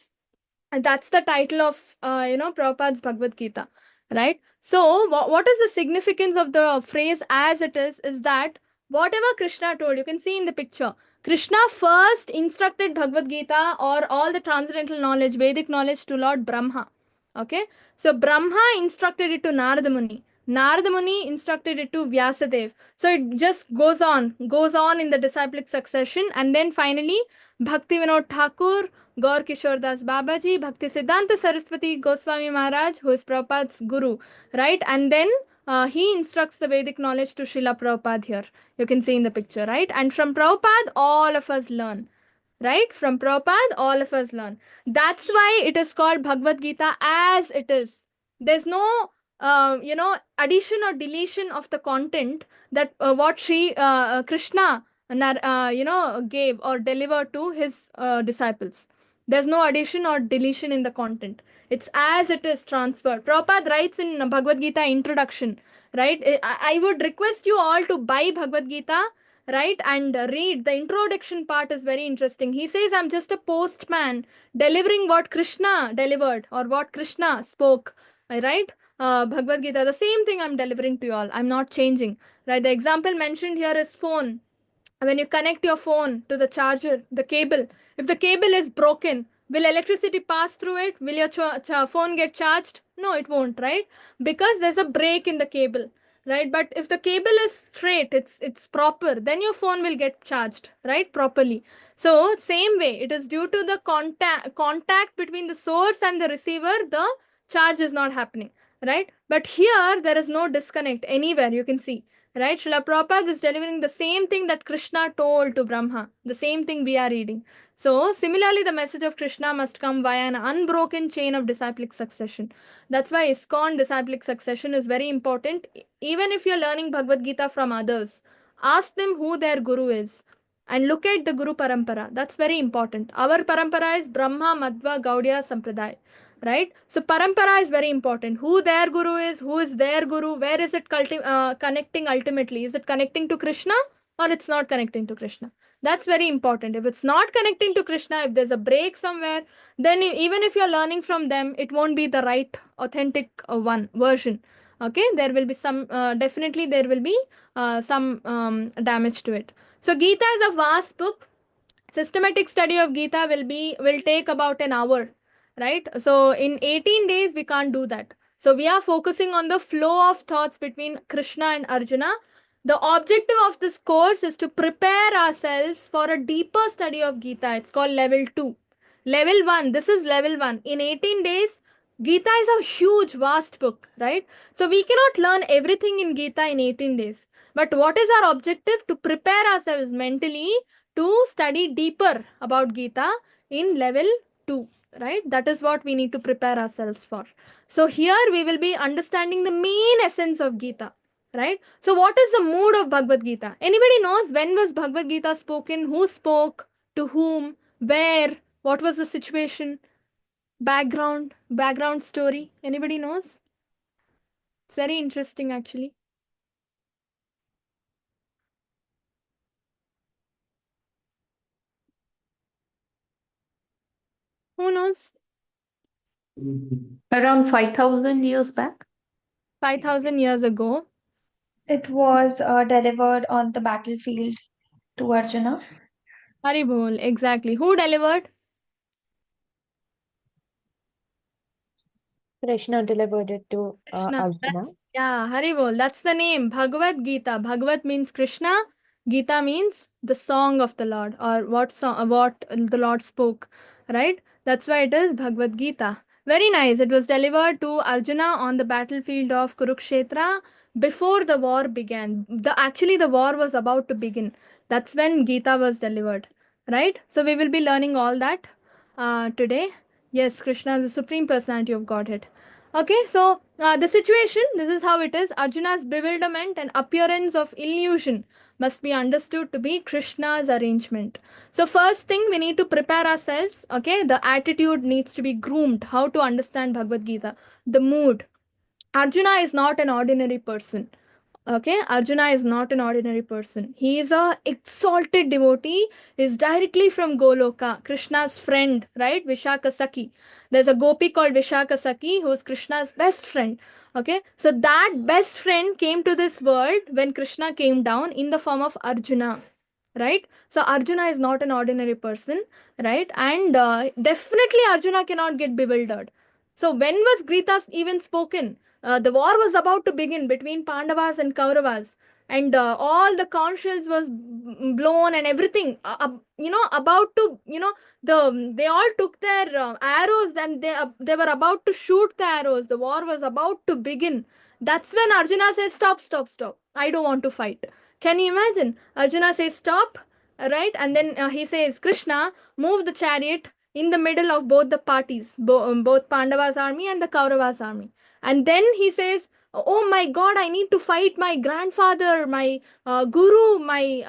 And that's the title of, Prabhupada's Bhagavad Gita, right? So, what is the significance of the phrase as it is that whatever Krishna told, you can see in the picture, Krishna first instructed Bhagavad Gita or all the transcendental knowledge, Vedic knowledge to Lord Brahma. Okay? So, Brahma instructed it to Narada Muni. Narada Muni instructed it to Vyasadev. So, it just goes on in the disciplic succession, and then finally, Bhakti Vinod Thakur, Gaur Kishore Das Babaji, Bhakti Siddhanta Saraswati Goswami Maharaj, who is Prabhupada's guru, right? And then he instructs the Vedic knowledge to Srila Prabhupada here. You can see in the picture, right? And from Prabhupada, all of us learn, right? From Prabhupada, all of us learn. That's why it is called Bhagavad Gita as it is. There's no, addition or deletion of the content that what Sri Krishna, gave or delivered to his disciples. There's no addition or deletion in the content. It's as it is transferred. Prabhupada writes in Bhagavad Gita introduction, right? I would request you all to buy Bhagavad Gita, right, and read. The introduction part is very interesting. He says, I'm just a postman delivering what Krishna delivered or what Krishna spoke, right? Bhagavad Gita, the same thing I'm delivering to you all. I'm not changing, right? The example mentioned here is phone. When you connect your phone to the charger, the cable, if the cable is broken, will electricity pass through it? Will your phone get charged? No, it won't, right? Because there's a break in the cable, right? But if the cable is straight, it's proper, then your phone will get charged, right, properly. So same way, it is due to the contact between the source and the receiver, the charge is not happening, right? But here there is no disconnect anywhere, you can see. Right? Srila Prabhupada is delivering the same thing that Krishna told to Brahma, the same thing we are reading. So, similarly, the message of Krishna must come via an unbroken chain of disciplic succession. That's why ISKCON disciplic succession is very important. Even if you're learning Bhagavad Gita from others, ask them who their guru is and look at the Guru Parampara. That's very important. Our Parampara is Brahma, Madhva, Gaudiya, Sampradaya. Right? So parampara is very important. Who their guru is, who is their guru, where is it connecting ultimately? Is it connecting to Krishna or it's not connecting to Krishna? That's very important. If it's not connecting to Krishna, if there's a break somewhere, then even if you're learning from them, it won't be the right, authentic version. Okay, there will be some, definitely there will be some damage to it. So Gita is a vast book. Systematic study of Gita will take about an hour, right? So in 18 days we can't do that. So we are focusing on the flow of thoughts between Krishna and Arjuna. The objective of this course is to prepare ourselves for a deeper study of Gita. It's called level 2. Level 1, this is level 1. In 18 days, Gita is a huge, vast book, right? So we cannot learn everything in Gita in 18 days. But what is our objective? To prepare ourselves mentally to study deeper about Gita in level 2, right? That is what we need to prepare ourselves for. So here we will be understanding the main essence of Gita, right? So what is the mood of Bhagavad Gita? Anybody knows when was Bhagavad Gita spoken? Who spoke? To whom? Where? What was the situation? Background story? Anybody knows? It's very interesting actually. Who knows? Around 5,000 years back. 5,000 years ago. It was delivered on the battlefield to Arjuna. Haribol, exactly. Who delivered? Krishna delivered it to Krishna. Arjuna. Haribol. That's the name. Bhagavad Gita. Bhagavad means Krishna. Gita means the song of the Lord, or what the Lord spoke, right? That's why it is Bhagavad Gita. Very nice. It was delivered to Arjuna on the battlefield of Kurukshetra before the war began. Actually, the war was about to begin. That's when Gita was delivered, right? So we will be learning all that today. Yes, Krishna is the Supreme Personality of Godhead. Okay, so the situation, this is how it is. Arjuna's bewilderment and appearance of illusion must be understood to be Krishna's arrangement. So first thing, we need to prepare ourselves. Okay, the attitude needs to be groomed. How to understand Bhagavad Gita. The mood. Arjuna is not an ordinary person. Okay, Arjuna is not an ordinary person. He is a exalted devotee. He is directly from Goloka, Krishna's friend, right? Vishaka Saki. There's a gopi called Vishaka Saki who is Krishna's best friend. Okay, so that best friend came to this world when Krishna came down in the form of Arjuna, right? So Arjuna is not an ordinary person, right? And definitely Arjuna cannot get bewildered. So when was Gita even spoken? The war was about to begin between Pandavas and Kauravas, and all the conch shells was blown and everything. About to, they all took their arrows and they were about to shoot the arrows. The war was about to begin. That's when Arjuna says, "Stop, stop, stop! I don't want to fight." Can you imagine? Arjuna says, "Stop," right? And then he says, "Krishna, move the chariot in the middle of both the parties, both Pandavas' army and the Kauravas' army." And then he says, "Oh my God, I need to fight my grandfather, my guru, my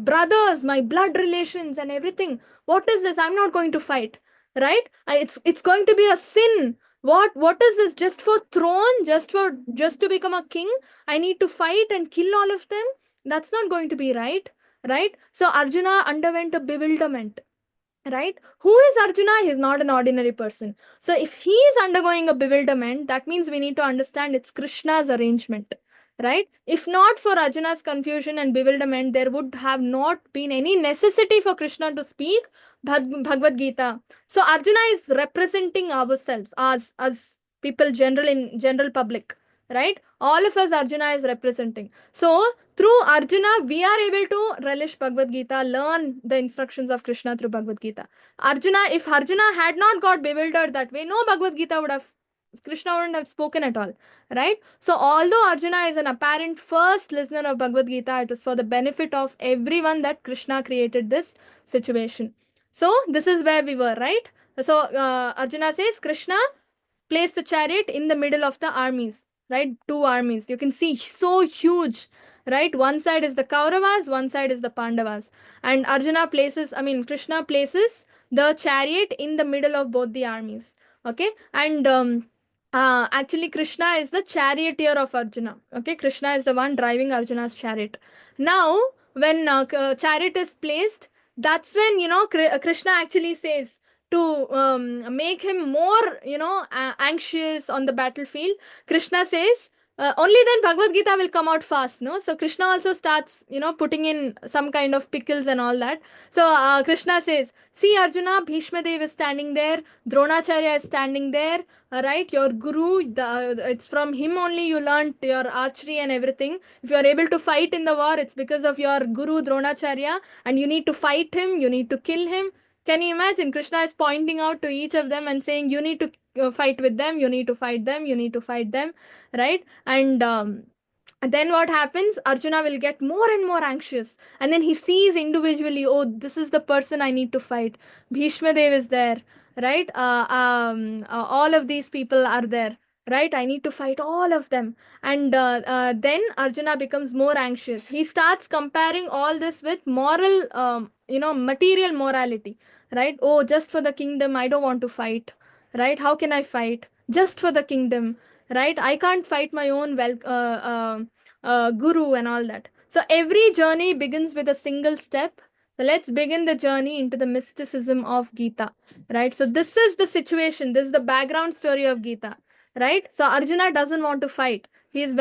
brothers, my blood relations and everything. What is this? I'm not going to fight." right? It's going to be a sin. What is this? Just for throne, just to become a king, I need to fight and kill all of them? That's not going to be right, right? So Arjuna underwent a bewilderment, right? Who is Arjuna? He's not an ordinary person. So if he is undergoing a bewilderment, that means we need to understand it's Krishna's arrangement, right? If not for Arjuna's confusion and bewilderment, there would have not been any necessity for Krishna to speak Bhagavad Gita. So Arjuna is representing ourselves as people in general public, right? All of us Arjuna is representing. So through Arjuna, we are able to relish Bhagavad Gita, learn the instructions of Krishna through Bhagavad Gita. If Arjuna had not got bewildered that way, no Bhagavad Gita would have, Krishna wouldn't have spoken at all, right? So although Arjuna is an apparent first listener of Bhagavad Gita, it was for the benefit of everyone that Krishna created this situation. So this is where we were, right? So Arjuna says, Krishna placed the chariot in the middle of the armies, right? Two armies. You can see so huge, right? One side is the Kauravas, one side is the Pandavas. And Krishna places the chariot in the middle of both the armies. Okay. And actually, Krishna is the charioteer of Arjuna. Okay. Krishna is the one driving Arjuna's chariot. Now, when chariot is placed, that's when, Krishna actually says, to make him more, anxious on the battlefield, Krishna says, only then Bhagavad Gita will come out fast, no? So Krishna also starts, putting in some kind of pickles and all that. So Krishna says, see Arjuna, Bhishma Dev is standing there, Dronacharya is standing there, right? Your guru, it's from him only you learned your archery and everything. If you are able to fight in the war, it's because of your guru Dronacharya, and you need to fight him, you need to kill him. Can you imagine? Krishna is pointing out to each of them and saying, you need to fight with them, you need to fight them, you need to fight them, right? And then what happens? Arjuna will get more and more anxious. And then he sees individually, oh, this is the person I need to fight. Bhishma Dev is there, right? All of these people are there, right? I need to fight all of them. And then Arjuna becomes more anxious. He starts comparing all this with moral, material morality, right? Oh, just for the kingdom, I don't want to fight, right? How can I fight? Just for the kingdom, right? I can't fight my own guru and all that. So every journey begins with a single step. So let's begin the journey into the mysticism of Gita, right? So this is the situation. This is the background story of Gita, right? So Arjuna doesn't want to fight. He is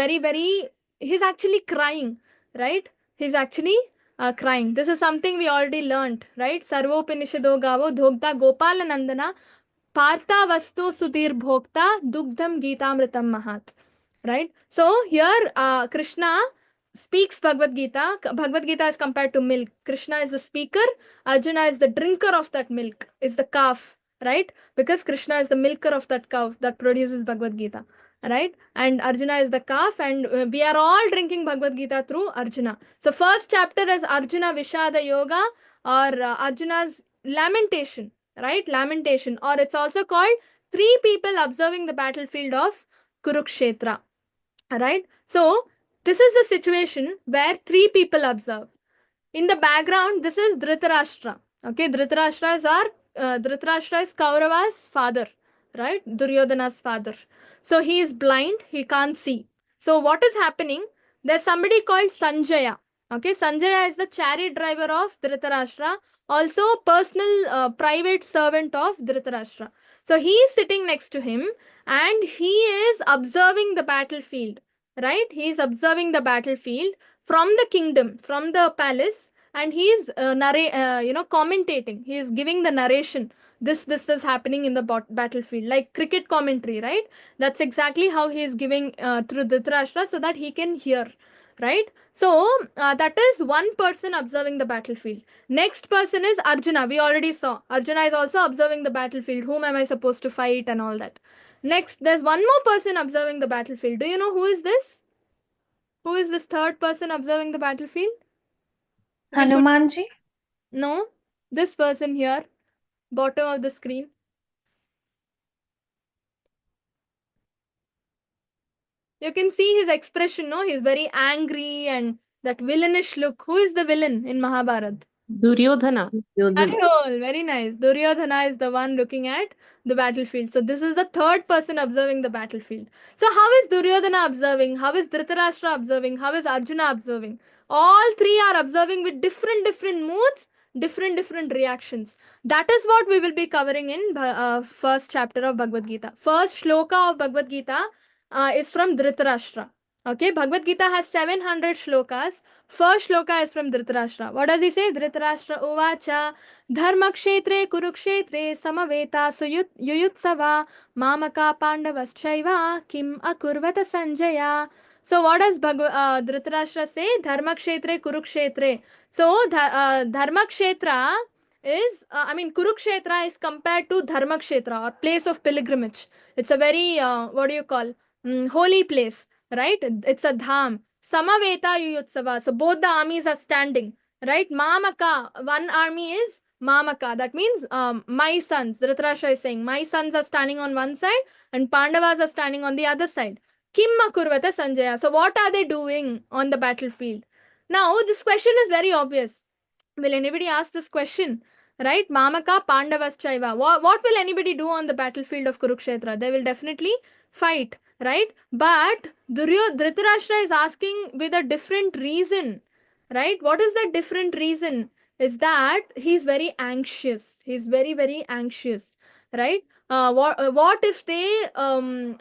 he's actually crying, right? He's actually crying. This is something we already learned, right? Sarvopanishado gavo dhogta gopala nandana partha vastu sudhir bhokta dugdham gitamritam mahat, right? So here Krishna speaks Bhagavad Gita. Bhagavad Gita is compared to milk. Krishna is the speaker. Arjuna is the drinker of that milk, is the calf, right? Because Krishna is the milker of that cow that produces Bhagavad Gita, right? And Arjuna is the calf, and we are all drinking Bhagavad Gita through Arjuna. So first chapter is Arjuna Vishada Yoga, or Arjuna's lamentation, right? Lamentation, or it's also called three people observing the battlefield of Kurukshetra, right? So this is the situation where three people observe. In the background, this is Dhritarashtra. Okay, Dhritarashtra is Kaurava's father, right? Duryodhana's father. So he is blind, he can't see. So what is happening? There's somebody called Sanjaya. Okay, Sanjaya is the chariot driver of Dhritarashtra, also personal private servant of Dhritarashtra. So he is sitting next to him and he is observing the battlefield, right? He is observing the battlefield from the kingdom, from the palace, and he is commentating. He is giving the narration. This is happening in the battlefield, like cricket commentary, right? That's exactly how he is giving through Dhritarashtra, so that he can hear, right? So that is one person observing the battlefield. Next person is Arjuna. We already saw Arjuna is also observing the battlefield. Whom am I supposed to fight and all that. Next, there's one more person observing the battlefield. Do you know who is this? Who is this third person observing the battlefield? Hanumanji? No, this person here, bottom of the screen. You can see his expression, no? He's very angry and that villainish look. Who is the villain in Mahabharata? Duryodhana. Arihol, very nice. Duryodhana is the one looking at the battlefield. So this is the third person observing the battlefield. So how is Duryodhana observing? How is Dhritarashtra observing? How is Arjuna observing? All three are observing with different moods, different reactions. That is what we will be covering in first chapter of Bhagavad Gita. First shloka of Bhagavad Gita is from Dhritarashtra. Okay, Bhagavad Gita has 700 shlokas. First shloka is from Dhritarashtra. What does he say? Dhritarashtra uvacha dharmakshetre kurukshetre samaveta yuyutsava mamaka pandavaschaiva kim akurvata sanjaya. So what does Dhritarashtra say? Dharmakshetre kurukshetre. So dharmakshetra is, Kurukshetra is compared to Dharmakshetra or place of pilgrimage. It's a very, what do you call, holy place, right? It's a dham. Samaveta Yuyutsava. So both the armies are standing, right? Mamaka, one army is Mamaka. That means my sons. Dhritarashtra is saying, my sons are standing on one side and Pandavas are standing on the other side. Kimma Kurvata Sanjaya. So what are they doing on the battlefield? Now, this question is very obvious. Will anybody ask this question? Right? Mamaka Pandavaschaiva. What will anybody do on the battlefield of Kurukshetra? They will definitely fight, right? But Dhritarashtra is asking with a different reason, right? What is that different reason? Is that he's very anxious. He's very anxious, right? What if they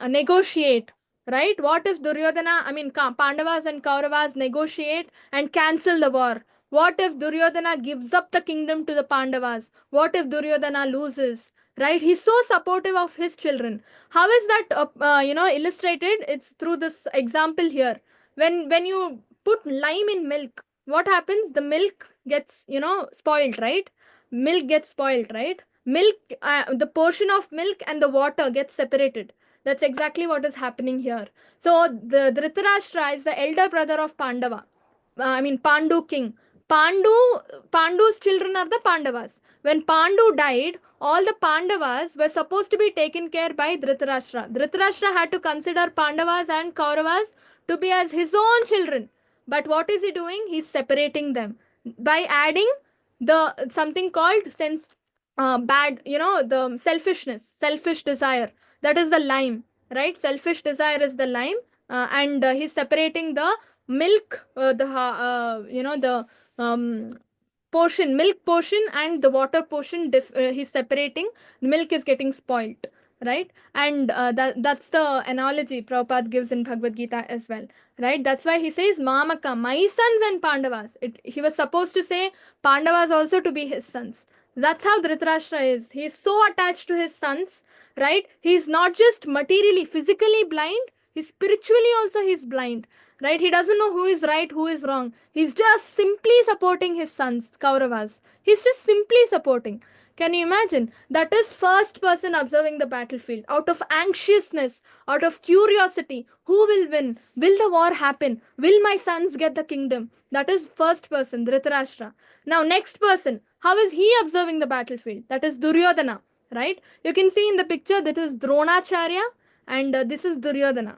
negotiate, right? What if Pandavas and Kauravas negotiate and cancel the war? What if Duryodhana gives up the kingdom to the Pandavas? What if Duryodhana loses? Right? He's so supportive of his children. How is that, illustrated? It's through this example here. When you put lime in milk, what happens? The milk gets, spoiled, right? Milk gets spoiled, right? Milk, the portion of milk and the water gets separated. That's exactly what is happening here. So the Dhritarashtra is the elder brother of Pandava. Pandu king. Pandu's children are the Pandavas. When Pandu died, all the Pandavas were supposed to be taken care by Dhritarashtra. Dhritarashtra had to consider Pandavas and Kauravas to be as his own children. But what is he doing? He's separating them by adding the something called the selfish desire. That is the lime, right? Selfish desire is the lime, and he's separating the milk, the milk portion and the water portion. He's separating. The milk is getting spoiled, right? And that's the analogy Prabhupada gives in Bhagavad Gita as well, right? That's why he says Mamaka, my sons and Pandavas. He was supposed to say Pandavas also to be his sons. That's how Dhritarashtra is. He's so attached to his sons, right? He's not just materially, physically blind. He's spiritually also he's blind, right? He doesn't know who is right, who is wrong. He's just simply supporting his sons, Kauravas. He's just simply supporting. Can you imagine? That is first person observing the battlefield. Out of anxiousness, out of curiosity, who will win? Will the war happen? Will my sons get the kingdom? That is first person, Dhritarashtra. Now next person, how is he observing the battlefield? That is Duryodhana, right? You can see in the picture that is Dronacharya and this is Duryodhana.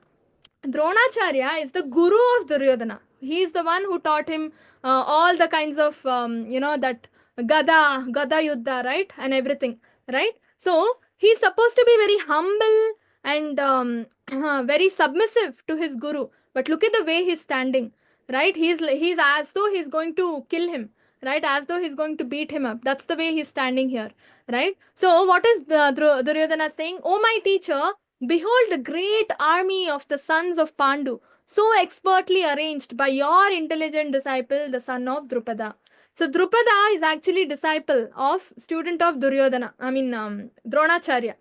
Dronacharya is the guru of Duryodhana. He is the one who taught him all the kinds of, that Gada Yuddha, right? And everything, right? So, he's supposed to be very humble and very submissive to his guru. But look at the way he's standing, right? He's as though he's going to kill him, right? As though he's going to beat him up. That's the way he's standing here, right? So, what is Duryodhana saying? Oh, my teacher, behold the great army of the sons of Pandu, so expertly arranged by your intelligent disciple, the son of Drupada. So Drupada is actually disciple of student of Duryodhana, Dronacharya.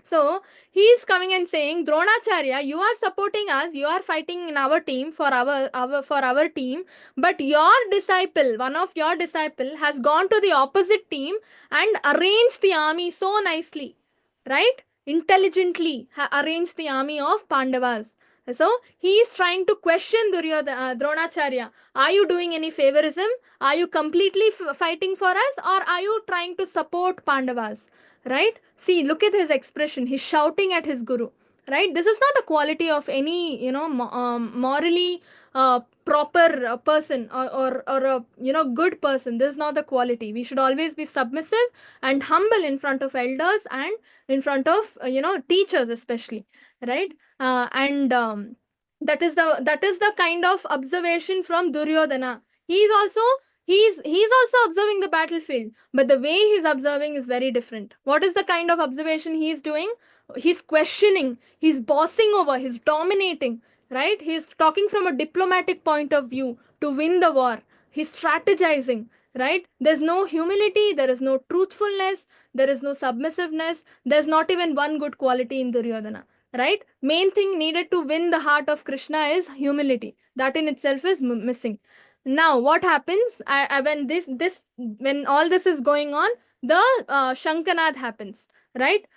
So he is coming and saying, Dronacharya, you are supporting us, you are fighting in our team for our team, but your disciple, one of your disciple, has gone to the opposite team and arranged the army so nicely, right? Intelligently arranged the army of Pandavas. So he is trying to question Dronacharya. Are you doing any favorism? Are you completely fighting for us, or are you trying to support Pandavas? Right? See, look at his expression. He's shouting at his guru. right? This is not the quality of any, morally proper person, or a, good person. This is not the quality. We should always be submissive and humble in front of elders and in front of, teachers especially, right? And that is the kind of observation from Duryodhana. He's also observing the battlefield, but the way he's observing is very different. What is the kind of observation he's doing? He's questioning, he's bossing over, he's dominating, right? He's talking from a diplomatic point of view to win the war. He's strategizing, right? There's no humility, there is no truthfulness, there is no submissiveness, there's not even one good quality in Duryodhana, right? Main thing needed to win the heart of Krishna is humility. That in itself is missing. Now what happens, when all this is going on, the Shankanad happens, right?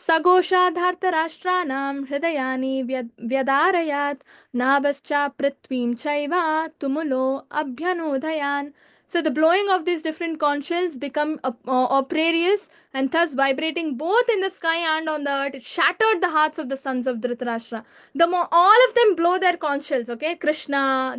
सघोषाधार्तराष्ट्राणां हृदयानि व्यदारयात् नाभश्च पृथ्वीं चैव tumulo abhyanodhayan. So the blowing of these different conch shells become uproarious and thus vibrating both in the sky and on the earth. It shattered the hearts of the sons of Dhritarashtra. The more all of them blow their conch shells, okay? Krishna,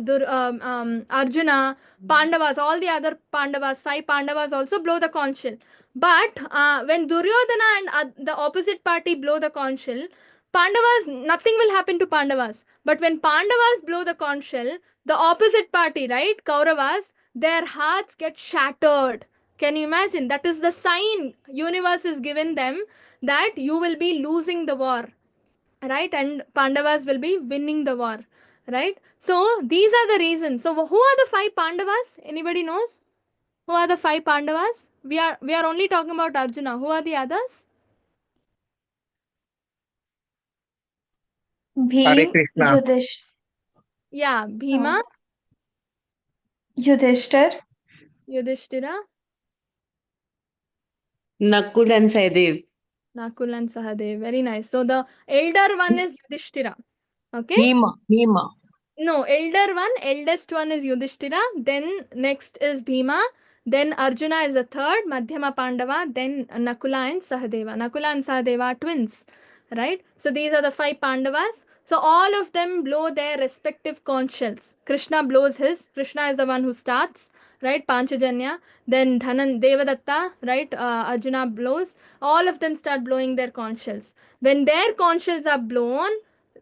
Arjuna, Pandavas, all the other Pandavas, 5 Pandavas also blow the conch shell. But when Duryodhana and the opposite party blow the conch shell, Pandavas, nothing will happen to Pandavas. But when Pandavas blow the conch shell, the opposite party, right, Kauravas, their hearts get shattered. Can you imagine? That is the sign universe is given them that you will be losing the war, right? And Pandavas will be winning the war, right? So these are the reasons. So who are the 5 Pandavas? Anybody knows? Who are the 5 Pandavas? We are only talking about Arjuna. Who are the others? Hare Bhim, Krishna. Yeah, Bhima, Yudhishthir, Yudhishthira, Nakul and Sahadev. Nakul and Sahadev. Very nice. So the elder one is Yudhishthira. Okay? Bhima. No, eldest one is Yudhishthira. Then next is Bhima. Then Arjuna is the third, Madhyama Pandava. Then Nakula and Sahadeva. Nakula and Sahadeva are twins, right? So these are the 5 Pandavas. So all of them blow their respective conch shells. Krishna blows his. Krishna is the one who starts, right? Panchajanya. Then Devadatta, right? Arjuna blows. All of them start blowing their conch shells. When their conch shells are blown,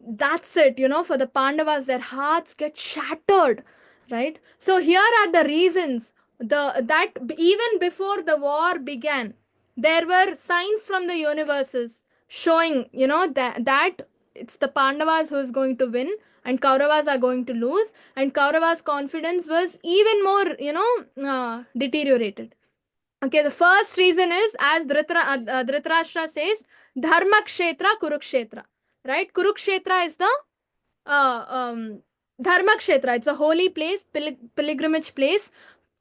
that's it, for the Pandavas, their hearts get shattered, right? So here are the reasons that even before the war began, there were signs from the universes showing, that it's the Pandavas who is going to win and Kauravas are going to lose, and Kauravas' confidence was even more, deteriorated. Okay, the first reason is, as Dhritarashtra says, Dharma Kshetra Kurukshetra. Right? Kurukshetra is the Dharma Kshetra. It's a holy place, pilgrimage place.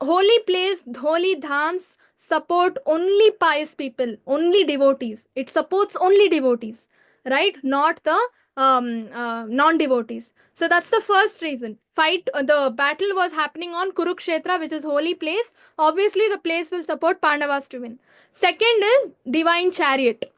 Holy place, holy dhams support only pious people, only devotees. It supports only devotees, right? Not the non-devotees. So that's the first reason. The battle was happening on Kurukshetra, which is holy place. Obviously, the place will support Pandavas to win. Second is divine chariot.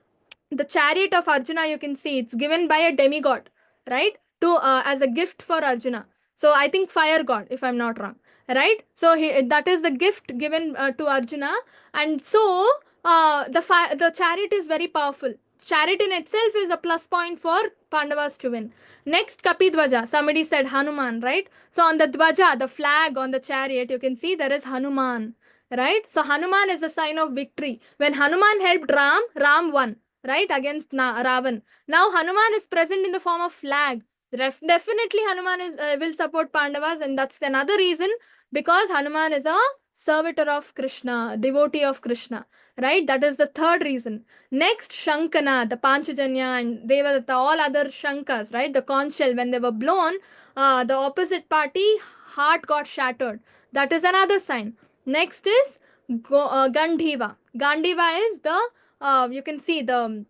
The chariot of Arjuna, you can see it's given by a demigod, right? To as a gift for Arjuna. So I think fire god, if I'm not wrong, right? So that is the gift given to Arjuna, and so the chariot is very powerful. Chariot in itself is a plus point for Pandavas to win. Next, Kapidwaja. Somebody said Hanuman, right? So on the Dwaja, the flag on the chariot, you can see there is Hanuman, right? So Hanuman is a sign of victory. When Hanuman helped Ram won, right, against Ravan. Now Hanuman is present in the form of flag. Definitely Hanuman will support Pandavas, and that's another reason, because Hanuman is a servitor of Krishna, devotee of Krishna, right? That is the third reason. Next, Shankana, the Panchajanya and Devadatta, all other Shankas, right? The conch shell, when they were blown, the opposite party heart got shattered. That is another sign. Next is Gandhiva. Gandhiva is the you can see the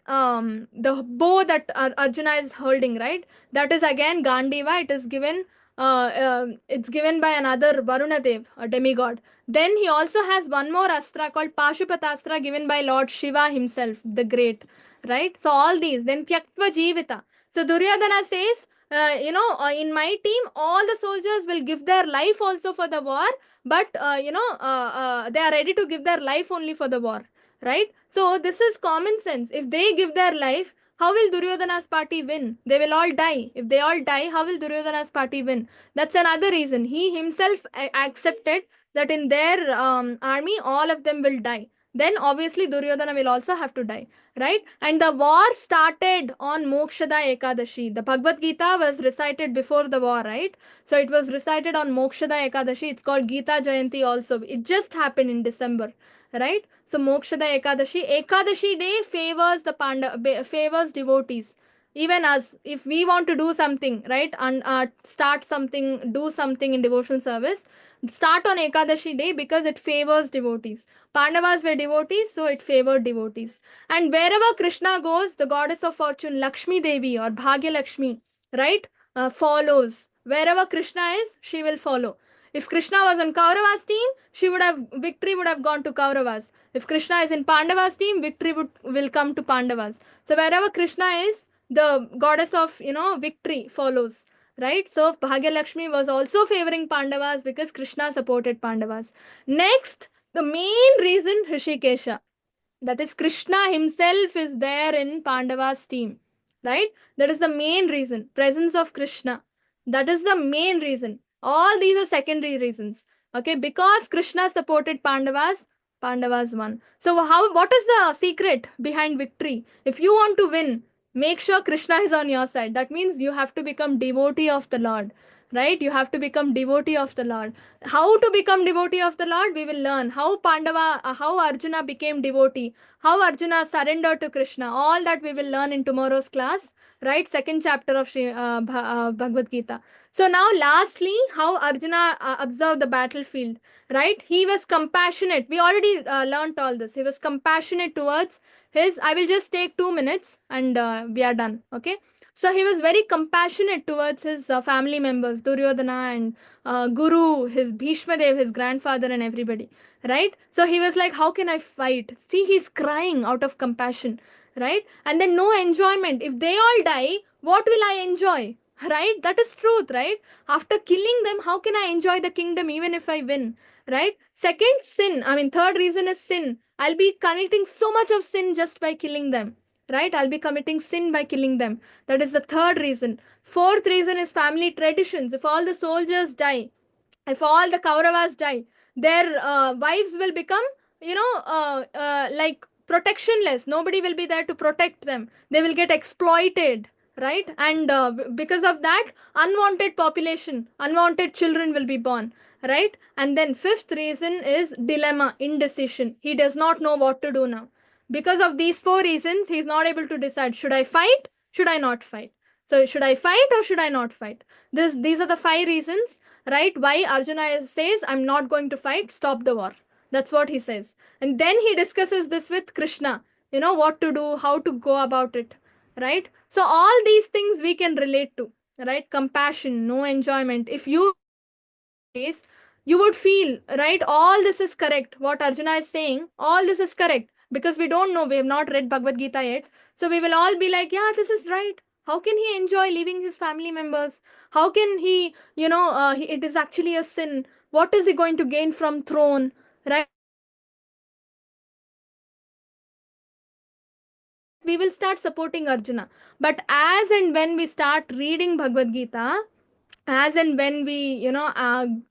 bow that Arjuna is holding, right? That is again Gandiva. It is given it's given by another Varunadev, a demigod. Then he also has one more astra called Pashupatastra, given by Lord Shiva himself, the great, right? So all these, then Tyaktva Jivita. So Duryodhana says, in my team, all the soldiers will give their life also for the war, but they are ready to give their life only for the war, right? So this is common sense. If they give their life, how will Duryodhana's party win? They will all die. If they all die, how will Duryodhana's party win? That's another reason. He himself accepted that in their army, all of them will die. Then obviously Duryodhana will also have to die, right? And the war started on Mokshada Ekadashi. The Bhagavad Gita was recited before the war, right? So it was recited on Mokshada Ekadashi. It's called Gita Jayanti also. It just happened in December, right? So Mokshada Ekadashi. Ekadashi day favors favors devotees. Even us, if we want to do something, right, and start something, do something in devotional service, start on Ekadashi day because it favors devotees. Pandavas were devotees, so it favored devotees. And wherever Krishna goes, the goddess of fortune, Lakshmi Devi or Bhagya Lakshmi, right, follows. Wherever Krishna is, she will follow. If Krishna was on Kauravas team, victory would have gone to Kauravas. If Krishna is in Pandavas team, victory will come to Pandavas. So wherever Krishna is, the goddess of victory follows, right? So Bhagya Lakshmi was also favoring Pandavas because Krishna supported Pandavas. Next, the main reason, Hrishikesha, that is Krishna himself is there in Pandavas team, right? That is the main reason. Presence of Krishna, that is the main reason. All these are secondary reasons, okay? Because Krishna supported Pandavas, Pandavas won. So what is the secret behind victory? If you want to win, make sure Krishna is on your side. That means you have to become devotee of the Lord, right? You have to become devotee of the Lord. How to become devotee of the Lord? We will learn how how Arjuna became devotee, how Arjuna surrendered to Krishna. All that we will learn in tomorrow's class, right? Second chapter of Bhagavad Gita. So now lastly, how Arjuna observed the battlefield, right? He was compassionate. We already learned all this. He was compassionate towards I will just take 2 minutes and we are done, okay? So he was very compassionate towards his family members, Duryodhana and Guru, his Bhishma Dev, his grandfather and everybody, right? So he was like, how can I fight? See, he's crying out of compassion, right? And then no enjoyment. If they all die, what will I enjoy? Right? That is truth, right? After killing them, how can I enjoy the kingdom even if I win? Right? Second, sin. Third reason is sin. I'll be committing so much of sin just by killing them, right? I'll be committing sin by killing them. That is the third reason. Fourth reason is family traditions. If all the soldiers die, if all the Kauravas die, their wives will become, like protectionless. Nobody will be there to protect them. They will get exploited, right? And because of that, unwanted population, unwanted children will be born, right? And then fifth reason is dilemma, indecision. He does not know what to do now. Because of these four reasons, he's not able to decide, should I fight? Should I not fight? So should I fight or should I not fight? These are the 5 reasons, right? Why Arjuna says, I'm not going to fight, stop the war. That's what he says. And then he discusses this with Krishna, what to do, how to go about it, right? So all these things we can relate to, right? Compassion, no enjoyment. If you would feel, right, all this is correct. What Arjuna is saying, all this is correct. Because we don't know, we have not read Bhagavad Gita yet. So we will all be like, yeah, this is right. How can he enjoy leaving his family members? How can he, it is actually a sin. What is he going to gain from throne, right? We will start supporting Arjuna. But as and when we start reading Bhagavad Gita, as and when we,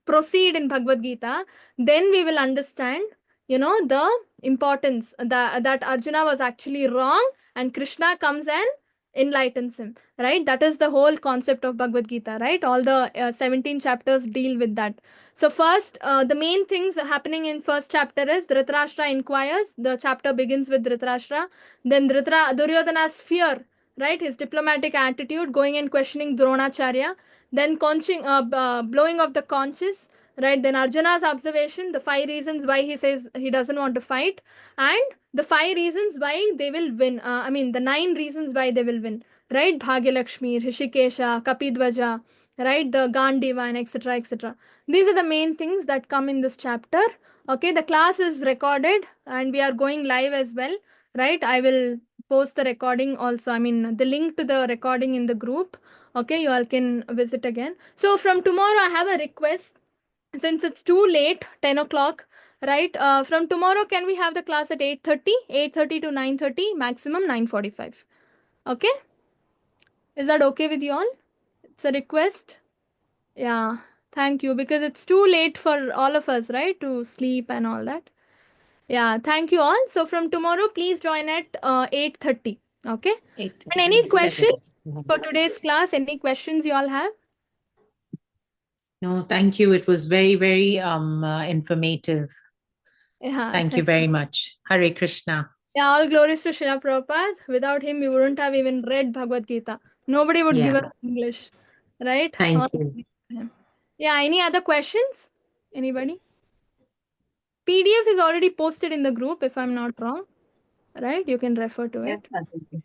proceed in Bhagavad Gita, then we will understand, the importance that Arjuna was actually wrong and Krishna comes and enlightens him, right? That is the whole concept of Bhagavad Gita, right? All the 17 chapters deal with that. So first, the main things happening in first chapter is Dhritarashtra inquires. The chapter begins with Dhritarashtra. Then Duryodhana's fear, right? His diplomatic attitude, going and questioning Dronacharya. Then blowing of the conches, right? Then Arjuna's observation, the 5 reasons why he says he doesn't want to fight, and the 5 reasons why they will win. The 9 reasons why they will win, right? Bhagya Lakshmi, Rishikesha, Kapidvaja, right? The Gandiva, and etc. etc. These are the main things that come in this chapter. Okay, the class is recorded and we are going live as well. right? I will post the recording also. I mean, the link to the recording in the group. Okay, you all can visit again. So from tomorrow, I have a request. Since it's too late, 10 o'clock, right? From tomorrow, can we have the class at 8:30? 8:30 to 9:30, maximum 9:45. Okay? Is that okay with you all? It's a request. Yeah, thank you, because it's too late for all of us, right, to sleep and all that. Yeah, thank you all. So from tomorrow, please join at 8:30. Okay? And any questions for today's class? Any questions you all have? No, thank you. It was very, very informative. Yeah, Thank you very much. Hare Krishna. Yeah, all glories to Srila Prabhupada. Without him, we wouldn't have even read Bhagavad Gita. Nobody would give Yeah. us English, right? Thank All you. glories to him. Yeah, any other questions? Anybody? PDF is already posted in the group, if I'm not wrong, right? You can refer to Yes, it. Mataji.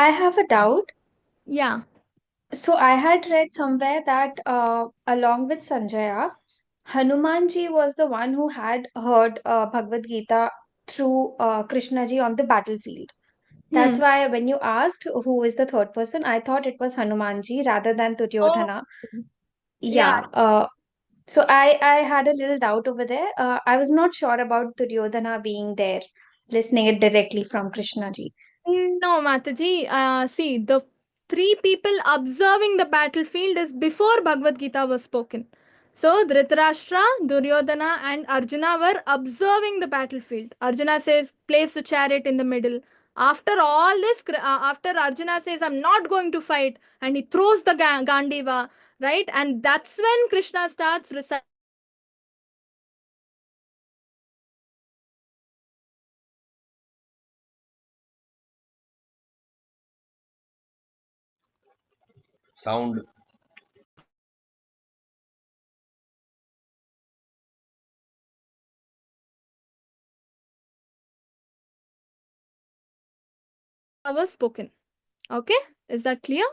I have a doubt. Yeah. So I had read somewhere that along with Sanjaya, Hanumanji was the one who had heard Bhagavad Gita through Krishna ji on the battlefield. That's Hmm. why when you asked who is the third person, I thought it was Hanumanji rather than Oh, Duryodhana. yeah. Yeah. So I had a little doubt over there. I was not sure about Duryodhana being there, listening it directly from Krishna ji. No, Mataji. See, the three people observing the battlefield is before Bhagavad Gita was spoken. So, Dhritarashtra, Duryodhana, and Arjuna were observing the battlefield. Arjuna says, place the chariot in the middle. After all this, after Arjuna says, I'm not going to fight, and he throws the Gandiva, right? And that's when Krishna starts reciting. Sound. Was spoken. Okay, is that clear?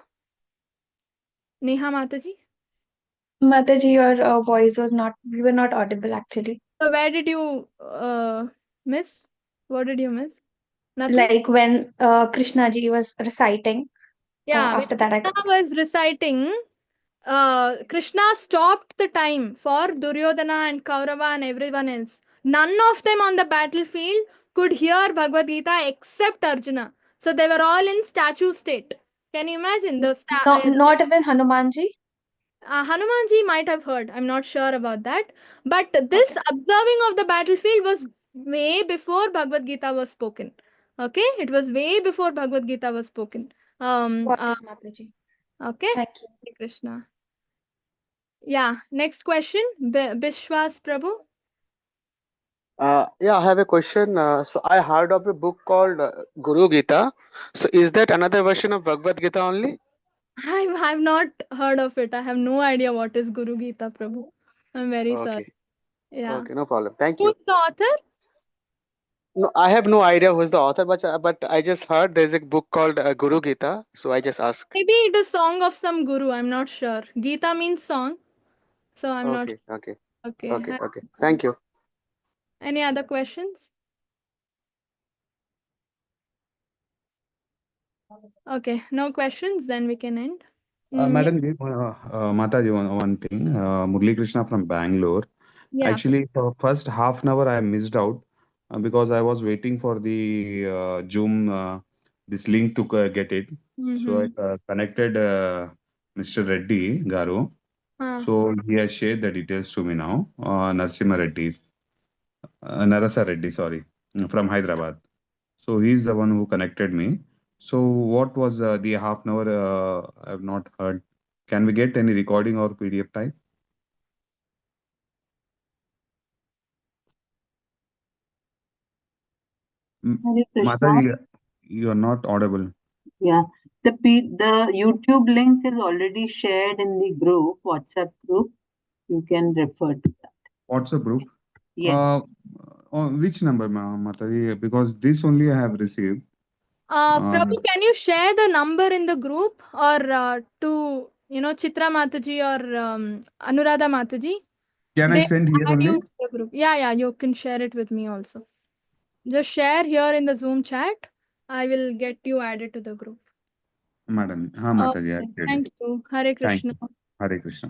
Neha Mataji? Mataji, your voice was not, you were not audible actually. So where did you miss? What did you miss? Nothing? Like when Krishna ji was reciting. Yeah, when After that, I Krishna was reciting, Krishna stopped the time for Duryodhana and Kaurava and everyone else. None of them on the battlefield could hear Bhagavad Gita except Arjuna. So they were all in statue state. Can you imagine? not even Hanumanji. Hanumanji might have heard. I'm not sure about that. But this observing of the battlefield was way before Bhagavad Gita was spoken. Okay? It was way before Bhagavad Gita was spoken. Got it, Mataji. Okay? Thank you. Hare Krishna. Yeah. Next question. Bishwas Prabhu. Yeah, I have a question. So I heard of a book called Guru Gita. So is that another version of Bhagavad Gita only? I've not heard of it. I have no idea what is Guru Gita Prabhu. I'm very sorry. Okay. Yeah. Okay, no problem. Thank Who's you. the author? No, I have no idea who's the author, but I just heard there's a book called Guru Gita. So I just asked. Maybe it is song of some guru. I'm not sure. Gita means song. So I'm not. Okay, okay, Okay. okay, okay. Thank you. Any other questions? Okay, no questions, then we can end. Madam, Mataji, one thing. Murli Krishna from Bangalore. Yeah. Actually, for first half an hour, I missed out because I was waiting for the Zoom, this link to get it. So I connected Mr. Reddy Garu. So he has shared the details to me now. Narsimha Reddy, Narasa Reddy, sorry, from Hyderabad. So he's the one who connected me. So what was the half an hour? I have not heard. Can we get any recording or PDF type? Hare Krishna. Mataji, you are not audible. Yeah. The YouTube link is already shared in the group, WhatsApp group. You can refer to that. WhatsApp group? Yes. On which number, Mataji? Because this only I have received. Prabhu, can you share the number in the group or to, Chitra Mataji or Anuradha Mataji? Can I They send here add you only? to the group. Yeah, you can share it with me also. Just share here in the Zoom chat. I will get you added to the group. Madam, Mataji, I Okay, shared it. thank you. Hare Thank Krishna. you. Hare Krishna.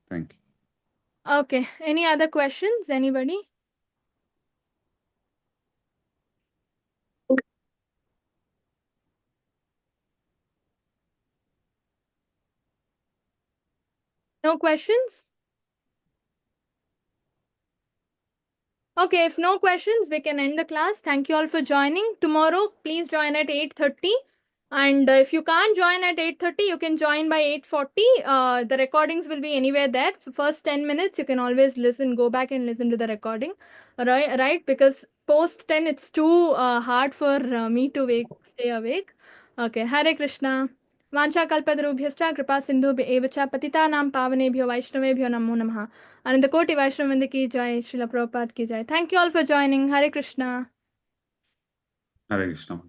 Thank you. Okay, any other questions? Anybody? No questions? Okay, if no questions, we can end the class. Thank you all for joining. Tomorrow, please join at 8:30. And if you can't join at 8:30, you can join by 8:40. The recordings will be anywhere there. For first 10 minutes, you can always listen, go back and listen to the recording. Right? Because post 10, it's too hard for me to stay awake. Okay, Hare Krishna. वाञ्छाकल्पतरुभ्यश्च कृपा सिन्धुभ्य एव च पतितानां पावनेभ्यो वैष्णवेभ्यो नमो नमः अनंतकोटि वैष्णववृंद की जय श्रील प्रभुपाद की जय thank you all for joining Hare Krishna Hare Krishna.